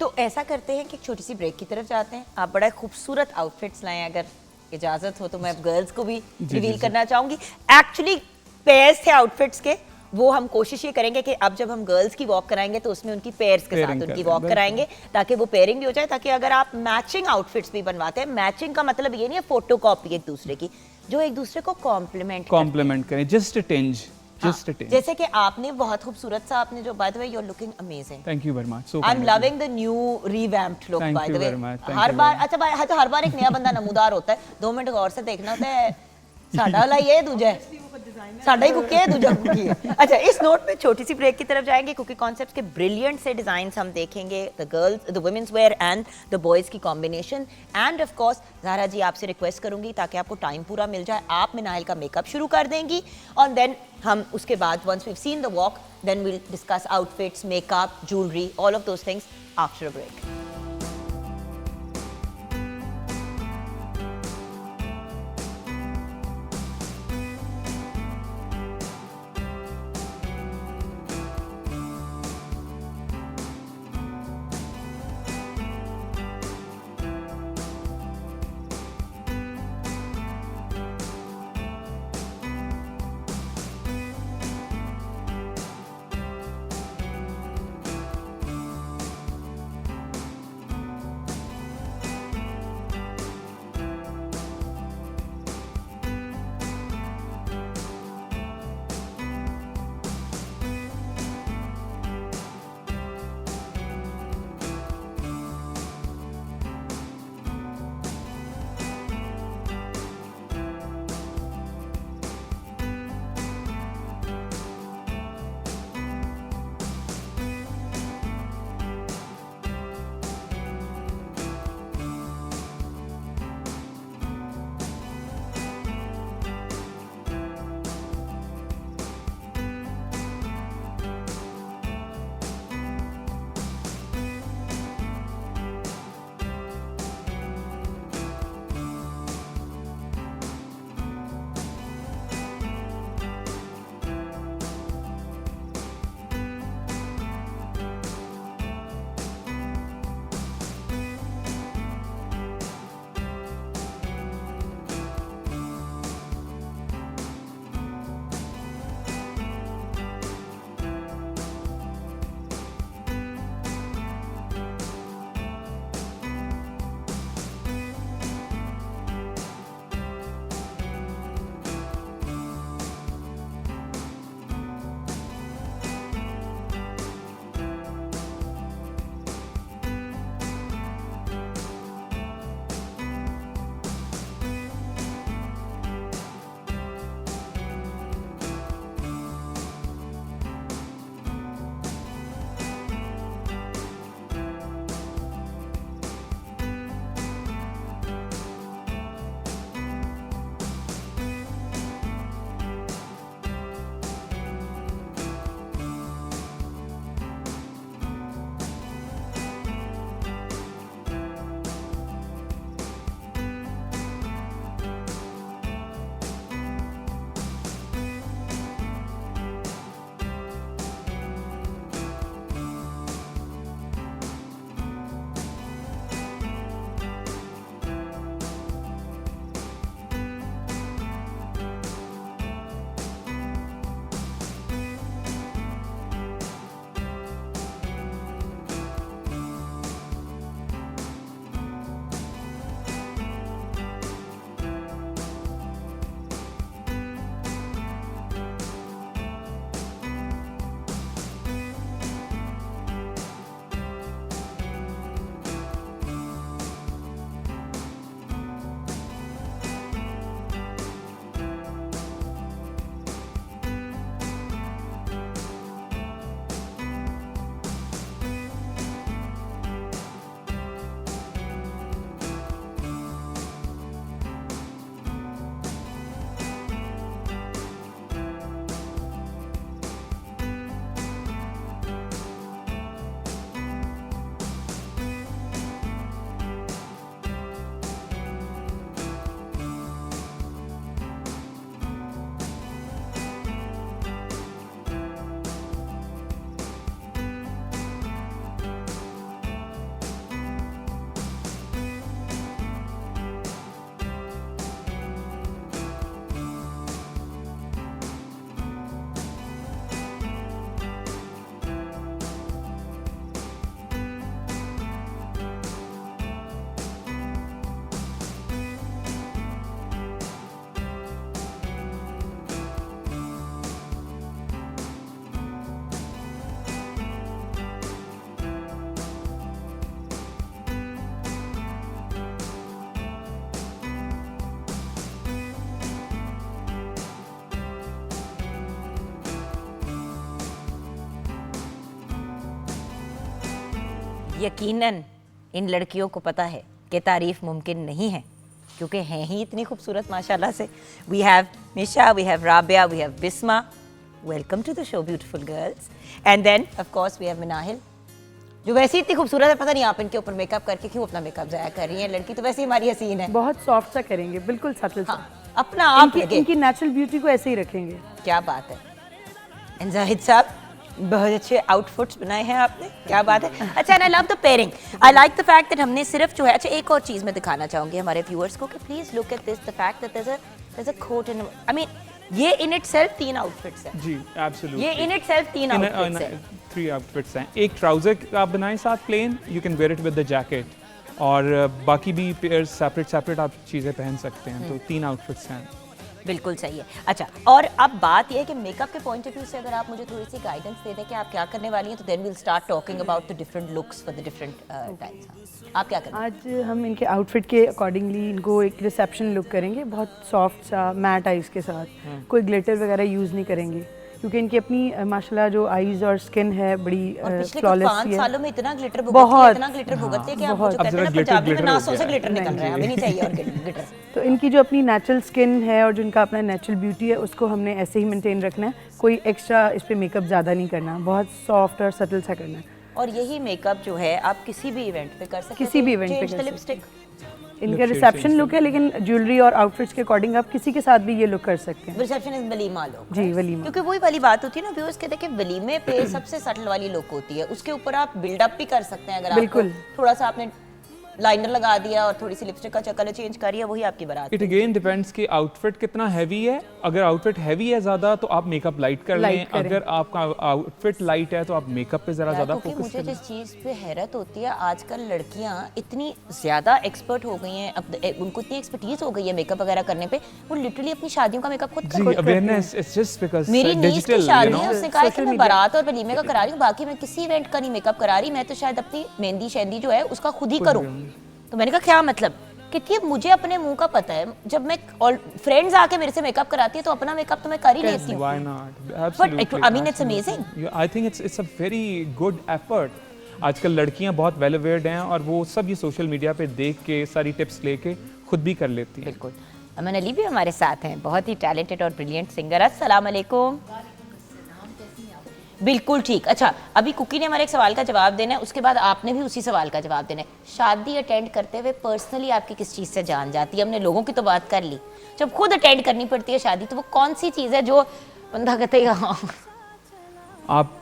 तो ऐसा करते हैं कि एक छोटी सी ब्रेक की तरफ जाते हैं। आप बड़ा खूबसूरत आउटफिट्स लाएं, अगर इजाजत हो तो मैं गर्ल्स को भी रिवील करना चाहूंगी। एक्चुअली पेयर्स थे आउटफिट्स के, वो हम कोशिश ये करेंगे कि अब जब हम गर्ल्स की वॉक कराएंगे तो उसमें उनकी पेयर्स के साथ उनकी वॉक कराएंगे, ताकि वो पेयरिंग भी हो जाए, ताकि अगर आप मैचिंग आउटफिट्स भी बनवाते हैं, मैचिंग का मतलब ये नहीं है फोटो कॉपी एक दूसरे की, जो एक दूसरे को कॉम्प्लीमेंट करें, just a tinge, just a tinge. जैसे कि आपने बहुत खूबसूरत सा, आपने जो, by the way you are looking amazing, thank you very much, so I am loving the new revamped look, by the way. हर बार, अच्छा भाई, तो हर बार एक नया बंदा नमूदार होता है, 2 मिनट गौर से देखना होता है, साडा वाला ये दूजा साडा ही कुकी है, दूजा कुकी है। अच्छा, इस नोट पे छोटी सी ब्रेक की तरफ जाएंगे, कुकी कॉन्सेप्ट्स के ब्रिलियंट से डिजाइन्स हम देखेंगे, the girls, the womens wear and the boys की combination. And of course Zahra ji, आपसे रिक्वेस्ट करूंगी ताकि आपको टाइम पूरा मिल जाए, आप मिनाइल का मेकअप शुरू कर देंगी, और देन हम उसके बाद once we have seen the walk, then we will discuss outfits, makeup, jewellery, all of those things after a break. यकीनन इन लड़कियों को पता है कि तारीफ मुमकिन नहीं है, क्योंकि हैं ही इतनी खूबसूरत माशाल्लाह से। We have Misha, we have Rabia, we have Bisma. Welcome to the show beautiful girls. And then of course we have Minahil, जो वैसे ही इतनी खूबसूरत है, पता नहीं आप इनके ऊपर मेकअप करके क्यों अपना मेकअप ज़ाया कर रही हैं। लड़की तो वैसे ही हमारी हसीन है। बहुत सॉफ्ट सा करेंगे, बिल्कुल सटल सा। हाँ, अपना आप लगे। इनकी नेचुरल ब्यूटी को ऐसे ही रखेंगे। क्या बात है। एंड जाहिद साहब, बहुत अच्छे आउटफिट्स बनाए हैं आपने, क्या बात है। अच्छा, आई love the pairing, I like the fact that हमने सिर्फ जो है, अच्छा एक और चीज़ मैं दिखाना चाहूँगी हमारे व्यूअर्स को कि please look at this, the fact that there is a coat in, I mean ये इन इटसेल्फ 3 आउटफिट्स हैं जी, एब्सोल्युटली। ये इन इटसेल्फ 3 आउटफिट्स हैं। 3 आउटफिट्स हैं। एक ट्राउजर आप बनाएं साथ plain, you can wear it with the jacket, और बाकी भी पेयर सेपरेट आप चीज़ें पहन सकते हैं। तो 3 आउटफिट्स हैं। बिल्कुल सही है। अच्छा, और अब बात यह है कि मेकअप के पॉइंट ऑफ व्यू से अगर आप मुझे थोड़ी सी गाइडेंस दे दें कि आप क्या करने वाली हैं, तो then we'll start talking about the different looks for the different types. आप क्या करेंगे? आज हम इनके आउटफिट के अकॉर्डिंगली इनको एक रिसेप्शन लुक करेंगे, बहुत सॉफ्ट सा मैट आइज के साथ। कोई ग्लिटर वगैरह यूज़ नहीं करेंगे, क्योंकि इनकी अपनी माशाल्लाह जो आईज और स्किन है बड़ी फ्लॉलेस है। 5 सालों में इतना ग्लिटर बहुत, इतना ग्लिटर भुगतते हैं कि आप बहुत। जो कहते हैं ना अब जरा पंजाबी में glitter नासों हो से गया ग्लिटर निकल रहा है, हमें नहीं चाहिए और ग्लिटर। तो इनकी जो अपनी नेचुरल स्किन है और जो इनका अपना नेचुरल ब्यूटी है, उसको हमने ऐसे ही मेंटेन रखना है। कोई एक्स्ट्रा इस पे मेकअप ज़्यादा नहीं करना, बहुत सॉफ्ट और सटल सा करना है। और यही मेकअप जो है आप किसी भी इवेंट पे कर सकते हैं। किसी भी event पे कर सकते हैं। लिपस्टिक इनका रिसेप्शन लुक है, लेकिन ज्वेलरी और आउटफिट्स के अकॉर्डिंग आप किसी के साथ भी ये लुक कर सकते हैं। Reception is walima look. जी, वलीमा। क्योंकि वही वाली बात होती है ना, व्यूअर्स कहते हैं कि वलीमे पे सबसे सटल वाली लुक होती है, उसके ऊपर आप बिल्डअप भी कर सकते हैं। अगर आपको थोड़ा सा आपने लाइनर लगा दिया और थोड़ी सी लिपस्टिक का कलर चेंज करिए, वही आपकी बारात। इट अगेन डिपेंड्स कि आउटफिट कितना हैवी है। अगर आउटफिट हैवी है ज़्यादा तो आप मेकअप लाइट कर लें, अगर आपका आउटफिट लाइट है तो आप मेकअप पे ज़रा ज़्यादा फोकस मुझे करें। जिस चीज़ पे हैरत होती है, आजकल लड़कियां इतनी ज़्यादा एक्सपर्ट हो गई हैं, अब उनको इतनी एक्सपर्टीज हो गई है मेकअप वगैरह करने पे, वो लिटरली अपनी शादियों का मेकअप खुद जी, अवेयरनेस इट्स जस्ट बिकॉज़ मेरी नीस की डिजिटल, शादी है, उसने कहा कि मैं बारात और वलीमे का करा रही हूँ, बाकी मैं किसी इवेंट का नहीं मेकअप करा रही, मैं तो शायद अपनी मेहंदी शेंदी जो है उसका खुद ही करूँ। तो मैंने कहा क्या मतलब, कि मुझे अपने मुंह का पता है, जब मैं फ्रेंड्स आके मेरे से मेकअप कराती है तो अपना मेकअप तो मैं कर ही लेती हूँ। Why not? But Absolutely. I mean, it's amazing. I think it's a very good effort. आजकल लड़कियां बहुत वेल अवेयर्ड हैं और वो सब ये सोशल मीडिया पे देख के सारी टिप्स लेके खुद भी कर लेती हैं। बिल्कुल। अमन अली भी हमारे साथ हैं, बहुत ही टैलेंटेड और ब्रिलियंट सिंगर। अस्सलाम वालेकुम। बिल्कुल ठीक। अच्छा, अभी कुकी ने हमारे एक सवाल का जवाब देना है, उसके बाद आपने भी उसी सवाल का जवाब देना है। शादी अटेंड करते हुए पर्सनली आपकी किस चीज़ से जान जाती है? हमने लोगों की तो बात कर ली, जब खुद अटेंड करनी पड़ती है शादी, तो वो कौन सी चीज़ है जो बंदा कहते हैं हाँ। आप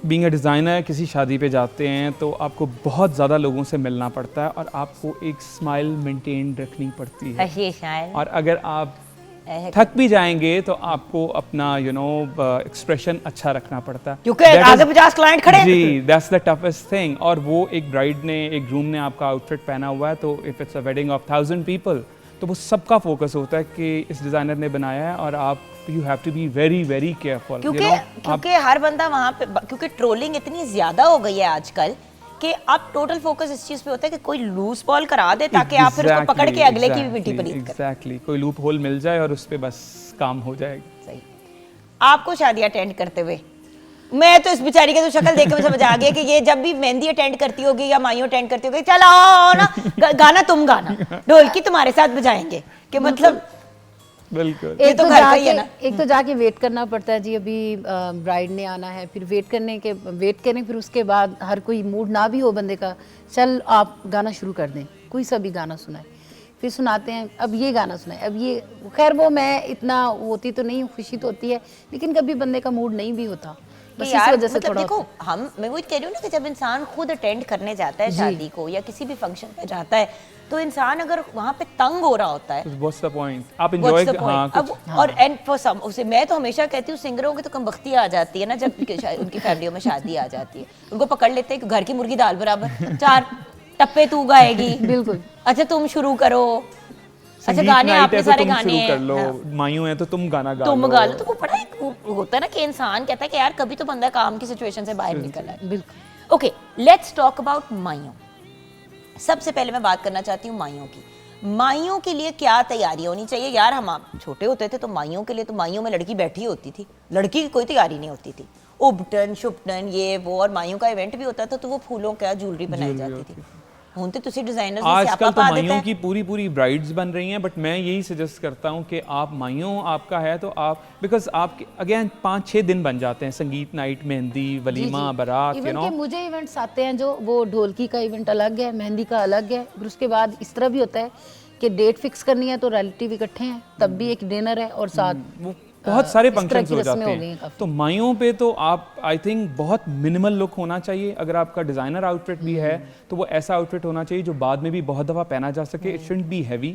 बीइंग अ डिज़ाइनर किसी शादी पे जाते हैं तो आपको बहुत ज़्यादा लोगों से मिलना पड़ता है और आपको एक स्माइल मेंटेन रखनी पड़ती है। शायद और अगर आप थक भी जाएंगे तो आपको अपना एक्सप्रेशन अच्छा रखना पड़ता है, क्योंकि आगे 50 क्लाइंट खड़े हैं। जी, दैट्स द टफेस्ट थिंग। और वो एक ब्राइड ने, एक ग्रूम ने आपका आउटफिट पहना हुआ है, तो if it's a wedding of 1000 people, तो वो सबका फोकस होता है कि इस डिज़ाइनर ने बनाया है और आप you have to be very very careful. क्योंकि हर बंदा वहाँ पे, क्योंकि ट्रोलिंग इतनी ज़्यादा हो गई है आजकल कि आप टोटल फोकस इस चीज़ पे होता है कि कोई लूज बॉल करा दे ताकि आप फिर उसको पकड़ के अगले की भी मिट्टी पलीत करें। एग्जैक्टली, कोई लूप होल मिल जाए और उस पे बस काम हो जाएगा। सही। आपको शादी अटेंड करते हुए, मैं तो इस बेचारी की तो शक्ल देख के मुझे समझ आ गया कि ये जब भी मेहंदी अटेंड करती होगी या माइयों अटेंड करती होगी, चलो ना गाना तुम गाना, ढोलकी तुम्हारे साथ बजाएंगे, कि मतलब बिल्कुल। ये तो घर का ही है ना। एक तो जाके वेट करना पड़ता है जी, अभी ब्राइड ने आना है, फिर वेट करें, फिर उसके बाद हर कोई मूड ना भी हो बंदे का, चल आप गाना शुरू कर दें, कोई सा भी गाना सुनाए, फिर सुनाते हैं, अब ये गाना सुनाए, अब ये, खैर वो मैं इतना होती तो नहीं, खुशी तो होती है, लेकिन कभी बंदे का मूड नहीं भी होता, बस इस वजह से मतलब थोड़ा देखो, मैं वही कह रही हूँ ना कि जब इंसान खुद अटेंड करने जाता है शादी को या किसी भी फंक्शन पे जाता है, तो इंसान अगर वहाँ पे तंग हो रहा होता है, व्हाट्स द पॉइंट? आप एंजॉय, हाँ, अब और एंड फॉर सम, उसे मैं तो हमेशा कहती हूँ सिंगरों की तो कमबख्ती आ जाती है ना, जब उनकी फैमिलियों में शादी आ जाती है, उनको पकड़ लेते हैं कि घर की मुर्गी दाल बराबर, 4 टप्पे तू गाएगी, बिल्कुल, अच्छा तुम शुरू करो, अच्छा गाने आपने सारे गाने हैं, कर लो, मायूं है तो तुम गाना गा लो, तुम गा लो। तो वो बड़ा होता है ना कि इंसान कहता है कि यार कभी तो बंदा काम की सिचुएशन से बाहर निकल है। बिल्कुल। ओके, लेट्स टॉक अबाउट माइयों। सबसे पहले मैं बात करना चाहती हूँ माइयों की। माइयों के लिए क्या तैयारी होनी चाहिए? यार हम आप छोटे होते थे तो माइयों के लिए, तो माइयों में लड़की बैठी होती थी, लड़की की कोई तैयारी नहीं होती थी, उबटन शुबटन ये वो, और माइयों का इवेंट भी होता था तो वो फूलों का ज्वेलरी बनाई जाती थी। ਹੁਣ ਤੇ ਤੁਸੀਂ डिजाइनर्स में आजकल तो पा देते माइयों हैं। की पूरी ब्राइड्स बन रही हैं, बट मैं यही सजेस्ट करता हूँ कि आप माइयों आपका है तो आप, बिकॉज आप अगेन 5-6 दिन बन जाते हैं, संगीत नाइट, मेहंदी, वलीमा, बारात, इवन के मुझे इवेंट्स आते हैं जो वो ढोलकी का इवेंट अलग है, मेहंदी का अलग है, फिर उसके बाद इस तरह भी होता है कि डेट फिक्स करनी है तो रिलेटिव इकट्ठे हैं तब भी एक डिनर है और साथ वो बहुत सारे इस तरह फंक्शंस की हो रस्में जाते हो गई हैं हैं। काफ़ी। तो माइयों पे तो आप आई थिंक बहुत मिनिमल लुक होना चाहिए। अगर आपका डिज़ाइनर आउटफिट भी है तो वो ऐसा आउटफिट होना चाहिए जो बाद में भी बहुत दफ़ा पहना जा सके। इट शुडंट बी हैवी,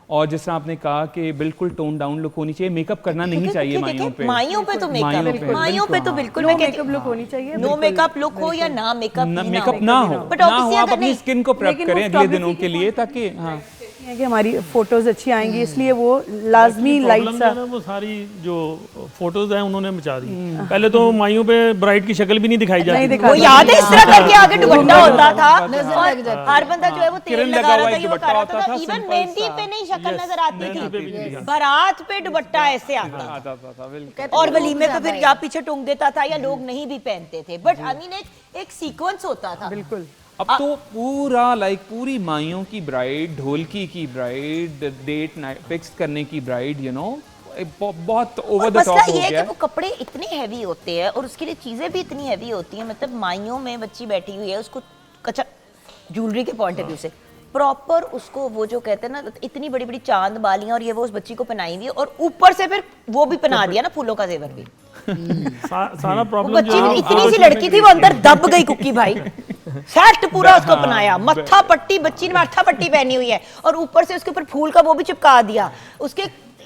और जिस तरह आपने कहा कि बिल्कुल टोन डाउन लुक होनी चाहिए। मेकअप करना नहीं चाहिए माइयों पे। माइयों पे तो माइयों मेकअप, पे, माइयों पे तो बिल्कुल, बिल्कुल नो मैं कहती मेकअप लुक होनी चाहिए, नो मेकअप लुक हो या ना मेकअप मेकअप ना हो, But ना हो, obviously आप अगर अपनी नहीं- स्किन को प्रेप लेकिन वो करें अगले photography दिनों के लिए, ताकि हाँ है कि हमारी फोटोज अच्छी आएंगी, इसलिए वो लाजमी लाइट प्रॉब्लम सा है ना, वो सारी जो फोटोज हैं उन्होंने मचा दी। पहले तो माइयों पे ब्राइड की शक्ल भी नहीं दिखाई नहीं जाती। दिखा वो याद है इस तरह करके आगे दुपट्टा होता था, नजर और लग जाती हर बंदा जो है वो तेल किरण लगा लगा रहा हुआ था, एक ये वो दुपट्टा कर रहा होता था। था, इवन simple मेहंदी सा। पे नहीं शक्ल Yes, नजर आती मेहंदी पे भी नहीं थी, दिखा। बारात पे दुपट्टा ऐसे आता था। आता था, बिल्कुल। और वलीमे पे फिर या पीछे टूंग देता था या लोग नहीं भी पहनते थे, बट आई मीन एक सीक्वेंस होता था। बिल्कुल। अब तो पूरा पूरी माइयों की ब्राइड, ढोलकी की ब्राइड, डेट नाइट फिक्स करने की ब्राइड, यू नो, बहुत ओवर द मसला टॉप हो ये है गया। कि वो कपड़े इतने हैवी होते हैं और उसके लिए चीजें भी इतनी हैवी होती हैं। मतलब माइयों में बच्ची बैठी हुई है, उसको अच्छा ज्वेलरी के पॉइंट ऑफ व्यू से प्रॉपर उसको वो जो कहते हैं ना, इतनी बड़ी बड़ी चांद बालियां और ये वो उस बच्ची को पहनाई हुई है, और ऊपर से फिर वो भी पहना दिया ना फूलों का जेवर भी। सारा वो प्रॉब्लम बच्ची इतनी सी लड़की थी, वो अंदर दब गई कुकी भाई। सेट पूरा उसको पहनाया, मत्था पट्टी, बच्ची ने माथा पट्टी पहनी हुई है और ऊपर से उसके ऊपर फूल का वो भी चिपका दिया, उसके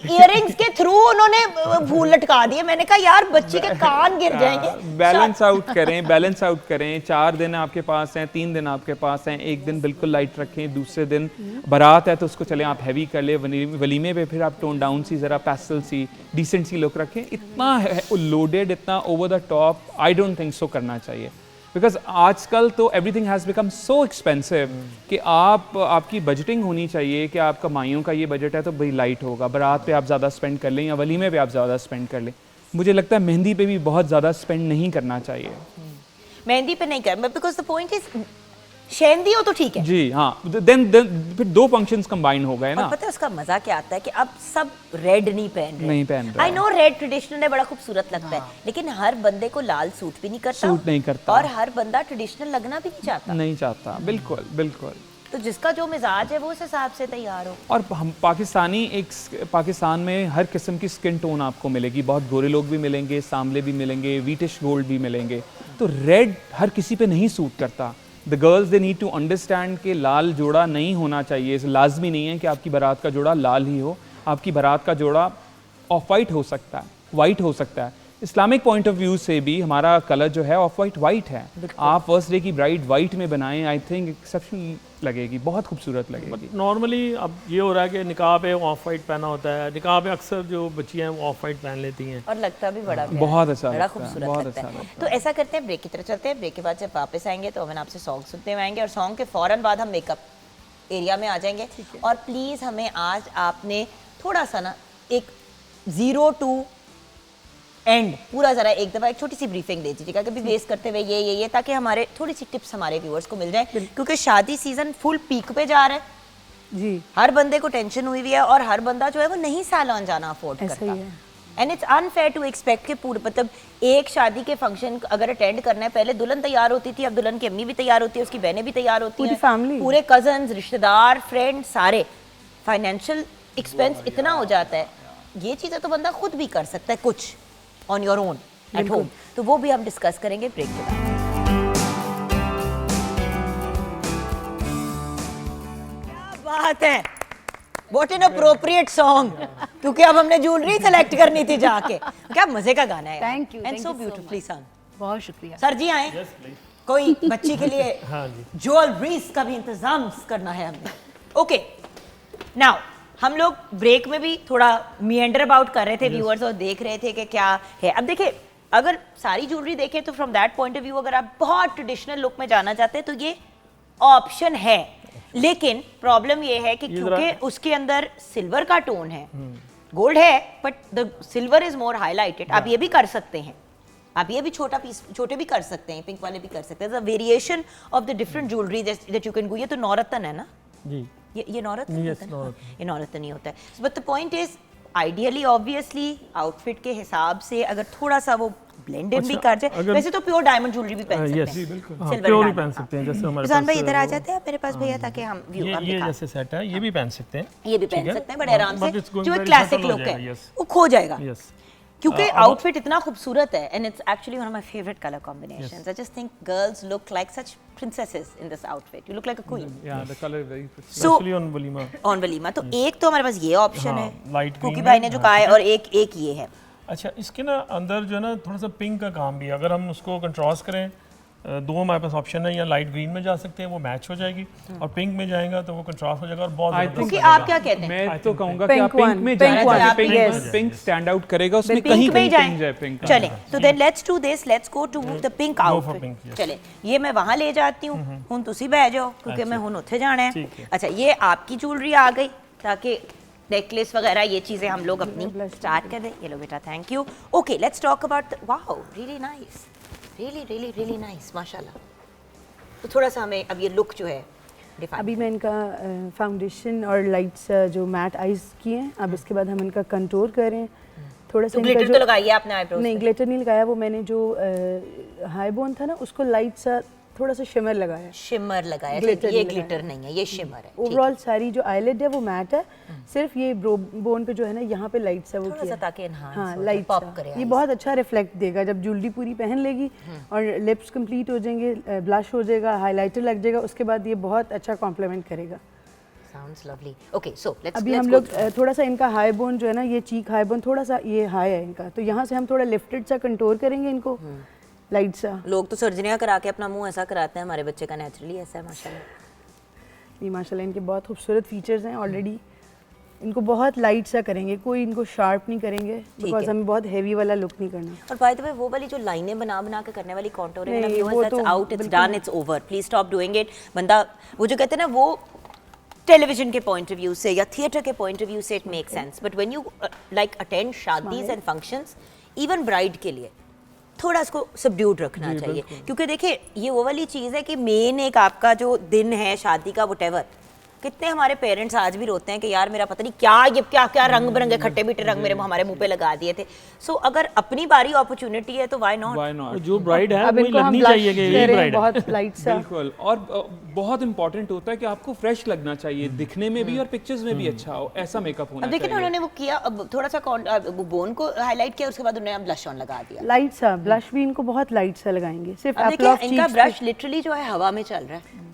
इयररिंग्स के थ्रू उन्होंने फूल लटका दिए। मैंने कहा यार बच्ची के कान गिर जाएंगे। बैलेंस आउट करें, बैलेंस आउट करें। 4 दिन आपके पास हैं, 3 दिन आपके पास हैं, एक दिन बिल्कुल लाइट रखें, दूसरे दिन बारात है तो उसको चलें आप हैवी कर ले, वलीमे पे फिर आप टोन डाउन सी, जरा पैस्टल सी, डिसेंट सी लुक रखें। इतना लोडेड, इतना over the top I don't think so करना चाहिए, बिकॉज आजकल तो everything has become so expensive कि आपकी बजटिंग होनी चाहिए कि आपका माइयों का ये बजट है तो भाई लाइट होगा, बारात पे आप ज़्यादा स्पेंड कर लें या वलीमे पे आप ज़्यादा स्पेंड कर लें। मुझे लगता है मेहंदी पे भी बहुत ज़्यादा स्पेंड नहीं करना चाहिए। मेहंदी पे नहीं कर, बिकॉज द पॉइंट इज शेंदी हो तो ठीक है जी हाँ, देन फिर 2 फंक्शंस कंबाइन हो गए और ना। पता है उसका मजा क्या आता है कि अब सब रेड नहीं पहन रहे। नहीं पहन रहे। आई नो रेड ट्रेडिशनल है, बड़ा खूबसूरत लगता है, लेकिन हर बंदे को लाल सूट भी नहीं करता, सूट नहीं करता। और हर बंदा ट्रेडिशनल लगना भी नहीं चाहता। नहीं चाहता, बिल्कुल बिल्कुल। तो जिसका जो मिजाज है वो उस हिसाब से तैयार हो। और हम पाकिस्तान में हर किस्म की स्किन टोन आपको मिलेगी, बहुत गोरे लोग भी मिलेंगे, सांवले भी मिलेंगे, वीटिश गोल्ड भी मिलेंगे। तो रेड हर किसी पे नहीं सूट करता। The girls they need to understand कि लाल जोड़ा नहीं होना चाहिए। इस लाजमी नहीं है कि आपकी बारात का जोड़ा लाल ही हो, आपकी बारात का जोड़ा ऑफ वाइट हो सकता है, वाइट हो सकता है। इस्लामिक पॉइंट ऑफ व्यू से भी हमारा कलर जो है ऑफ वाइट है। आप फर्स्ट डे की ब्राइड वाइट में बनाएं, आई थिंक एक्सेप्शनल लगेगी, बहुत खूबसूरत लगेगी। नॉर्मली अब ये हो रहा है कि निकाह पे ऑफ वाइट पहना होता है, निकाह पे अक्सर जो बच्चियां हैं वो ऑफ वाइट पहन लेती हैं और लगता भी बड़ा प्यारा, बहुत अच्छा बड़ा लगता है, खूबसूरत बहुत लगता अच्छा है। लगता तो ऐसा करते हैं, ब्रेक की तरफ चलते हैं। ब्रेक के बाद जब वापस आएंगे तो हम आपसे सॉन्ग सुनते हुए आएंगे, और सॉन्ग के फौरन बाद हम मेकअप एरिया में आ जाएंगे। और प्लीज़ हमें आज आपने थोड़ा सा ना एक 0 to एंड पूरा ज़रा एक दफ़ा एक छोटी सी ब्रीफिंग दे दीजिएगा कि भी बेस करते हुए ये, ताकि हमारे थोड़ी सी टिप्स हमारे व्यूअर्स को मिल जाए, क्योंकि शादी सीजन फुल पीक पे जा रहा है जी। हर बंदे को टेंशन हुई हुई है, और हर बंदा जो है वो नहीं सालान जाना अफोर्ड ऐसा करता। ही है। And it's unfair to expect कि पूरे मतलब एक शादी के फंक्शन अगर अटेंड करना है, पहले दुल्हन तैयार होती थी, अब दुल्हन की अम्मी भी तैयार होती है, उसकी बहनें भी तैयार होती पूरी हैं, family। पूरे कजन्स, रिश्तेदार, फ्रेंड, सारे। फाइनेंशियल एक्सपेंस इतना हो जाता है, ये चीज़ें तो बंदा खुद भी कर सकता है कुछ on your own at home. तो वो भी हम डिस्कस करेंगे ब्रेक के बाद। क्या बात है, What an appropriate song, क्योंकि अब हमने ज्वेलरी सेलेक्ट करनी थी जाके। क्या मजे का गाना है। Thank you, and thank so you so beautifully song. बहुत शुक्रिया। सर जी आए, कोई बच्ची के लिए हाँ जी। ज्वेलरीज का भी इंतजाम करना है हमने। ओके, नाउ हम लोग ब्रेक में भी थोड़ा मिएंडर अबाउट कर रहे थे व्यूअर्स, और देख रहे थे कि क्या है। अब देखिए, अगर सारी ज्वेलरी देखें तो from that point of view अगर आप बहुत ट्रेडिशनल लुक में जाना चाहते हैं तो ये ऑप्शन है, लेकिन प्रॉब्लम ये है कि क्योंकि उसके अंदर सिल्वर का टोन है, गोल्ड है but the silver is more highlighted. आप ये भी कर सकते हैं, आप ये भी छोटा पीस, छोटे भी कर सकते हैं, पिंक वाले भी कर सकते हैं. The variation of the different jewellery that you can go. ये तो नौरत्न है ना, जी ये नौरत्न Yes, होता है ना? नौरत्न. ये नौरत्न नहीं होता है. But the point is ideally obviously outfit के हिसाब से अगर थोड़ा सा वो ब्लेंडेड भी कर जाए. अगर- वैसे तो प्योर डायमंड ज्वेलरी भी पहन सकते यस हैं. बिल्कुल. हाँ, Silver प्योर ही diamond, पहन सकते हैं, जैसे हमारे किसान भाई पास इधर आ वो- जाते हैं मेरे पास भैया, ताकि हम व्यू ये हम ये दिखा जैसे सेट है, ये भी पहन सकते हैं. ये भी ठीक पहन है? सकते हैं बड़े आराम But से. it's going जो एक very क्लासिक subtle हो लुक है जाएगा, yes. वो खो जाएगा. Yes. क्योंकि अब- आउटफिट इतना खूबसूरत है and it's actually one of my favourite colour combinations. I just think girls look like such princesses in this outfit. You look like a queen. Yeah, the color is very pretty. So Especially on walima. on walima तो एक तो हमारे पास ये option हाँ, है light green cookie में, भाई ने जो हाँ, कहा है, ठीक और एक ये है. अच्छा, इसके ना अंदर जो है ना थोड़ा सा पिंक का काम भी है. अगर हम उसको कंट्रास्ट करें, दो हमारे पास ऑप्शन है, या लाइट ग्रीन में जा सकते हैं, वो मैच हो जाएगी, और पिंक में जाएगा तो वो कंट्रास्ट हो जाएगा और बहुत I ज़बरदस्त think- क्योंकि लगेगा. आप क्या कहते हैं? मैं तो कहूंगा Pink कि आप पिंक one, में pink जाएं, one, ताकि pink yes. Pink stand out करेगा, उसमें पिंक कहीं में ही कहीं पिंक जाए जाए. पिंक. चले तो then let's do this, let's go to the pink for outfit. pink, yes. चले ये मैं वहां ले जाती हूँ, हुन तुसी बह जाओ क्योंकि मैं हुन उत्थे जाना है. ठीक है. अच्छा, ये आपकी ज्वेलरी आ गई, ताकि नेकलेस वगैरह ये चीजें हम लोग अपनी स्टार्ट कर दें. ये लो बेटा, thank you. Okay, let's talk about wow, really nice, really nice, माशाल्लाह. तो थोड़ा सा हमें अब ये लुक जो है डिफाइन. अभी मैं इनका फाउंडेशन और लाइट्स जो मैट आइज किए हैं, अब इसके बाद हम इनका कंटूर करें. थोड़ा सा तो इनका ग्लिटर जो तो लगाइए आपने आईब्रोज नहीं, ग्लिटर नहीं लगाया. वो मैंने जो हाई बोन था ना, उसको लाइट सा थोड़ा सा शिमर लगाया. शिमर लगाया. Glitter ये नहीं ग्लिटर लगाया. नहीं है, ये शिमर है. ठीक ओवरऑल सारी जो आईलेट है वो मैट है, सिर्फ ये बोन पे जो है ना, यहाँ पे लाइट सा वो थोड़ा किया सा है. ताकि enhance हाँ, हो जाए, लाइट pop सा. करे ये eyes. बहुत अच्छा रिफ्लेक्ट देगा जब ज्वेलरी पूरी पहन लेगी और लिप्स कंप्लीट हो जाएंगे, ब्लश हो जाएगा, हाइलाइटर लग जाएगा, उसके बाद ये बहुत अच्छा कॉम्प्लीमेंट करेगा. Sounds lovely. Okay, so let's अभी let's हम go लोग through. थोड़ा सा इनका हाई बोन जो है ना, ये चीक हाई बोन थोड़ा सा ये हाई है इनका, तो यहाँ से हम थोड़ा लिफ्टेड सा कंटोर करेंगे इनको, लाइट सा. लोग तो सर्जरियां करा के अपना मुंह ऐसा कराते हैं, हमारे बच्चे का नेचुरली ऐसा है माशाल्लाह. ये माशाल्लाह इनके बहुत खूबसूरत फीचर्स हैं ऑलरेडी. इनको बहुत लाइट सा करेंगे, कोई इनको शार्प नहीं करेंगे, बिकॉज है. हमें बहुत हैवी वाला लुक नहीं करना. और बाय द वे वो वाली जो लाइनें बना बना के करने वाली कॉन्टोरिंग है ना नहीं, व्यूअर्स, वो दैट्स तो आउट, इट्स बिल्कुल- done, it's over. Please stop doing it. बंदा वो जो कहते हैं ना, वो टेलीविजन के पॉइंट ऑफ व्यू से या थिएटर के पॉइंट ऑफ व्यू से it make sense, but when you like attend शादीज एंड फंक्शंस, इवन ब्राइड के लिए थोड़ा इसको सबड्यूड रखना चाहिए. क्योंकि देखिए ये वो वाली चीज़ है कि मेन एक आपका जो दिन है शादी का, वटेवर, कितने हमारे पेरेंट्स आज भी रोते हैं कि यार मेरा पता नहीं क्या ये क्या रंग बिरंगे खट्टे मीठे रंग मेरे हमारे मुंह पे लगा दिए थे. सो अगर अपनी बारी अपॉर्चुनिटी है तो व्हाई नॉट. Why not? जो ब्राइड है अब वही इनको हम लगनी ब्लश चाहिए कि ये करें ब्राइड है. बहुत लाइट सा. बिल्कुल. और बहुत इंपॉर्टेंट होता है कि आपको फ्रेश लगना चाहिए, दिखने में भी और पिक्चर्स में भी अच्छा हो, ऐसा मेकअप होना अब देखिए ना, चाहिए. उन्होंने वो किया, अब थोड़ा सा बोन को हाईलाइट किया, उसके बाद उन्होंने ब्लश ऑन लगा दिया. लाइट सा ब्लश भी इनको बहुत लाइट सा लगाएंगे, सिर्फ अब एप्पल ऑफ देखिए इनका चीक्स ब्रश लिटरली जो है हवा में चल रहा है,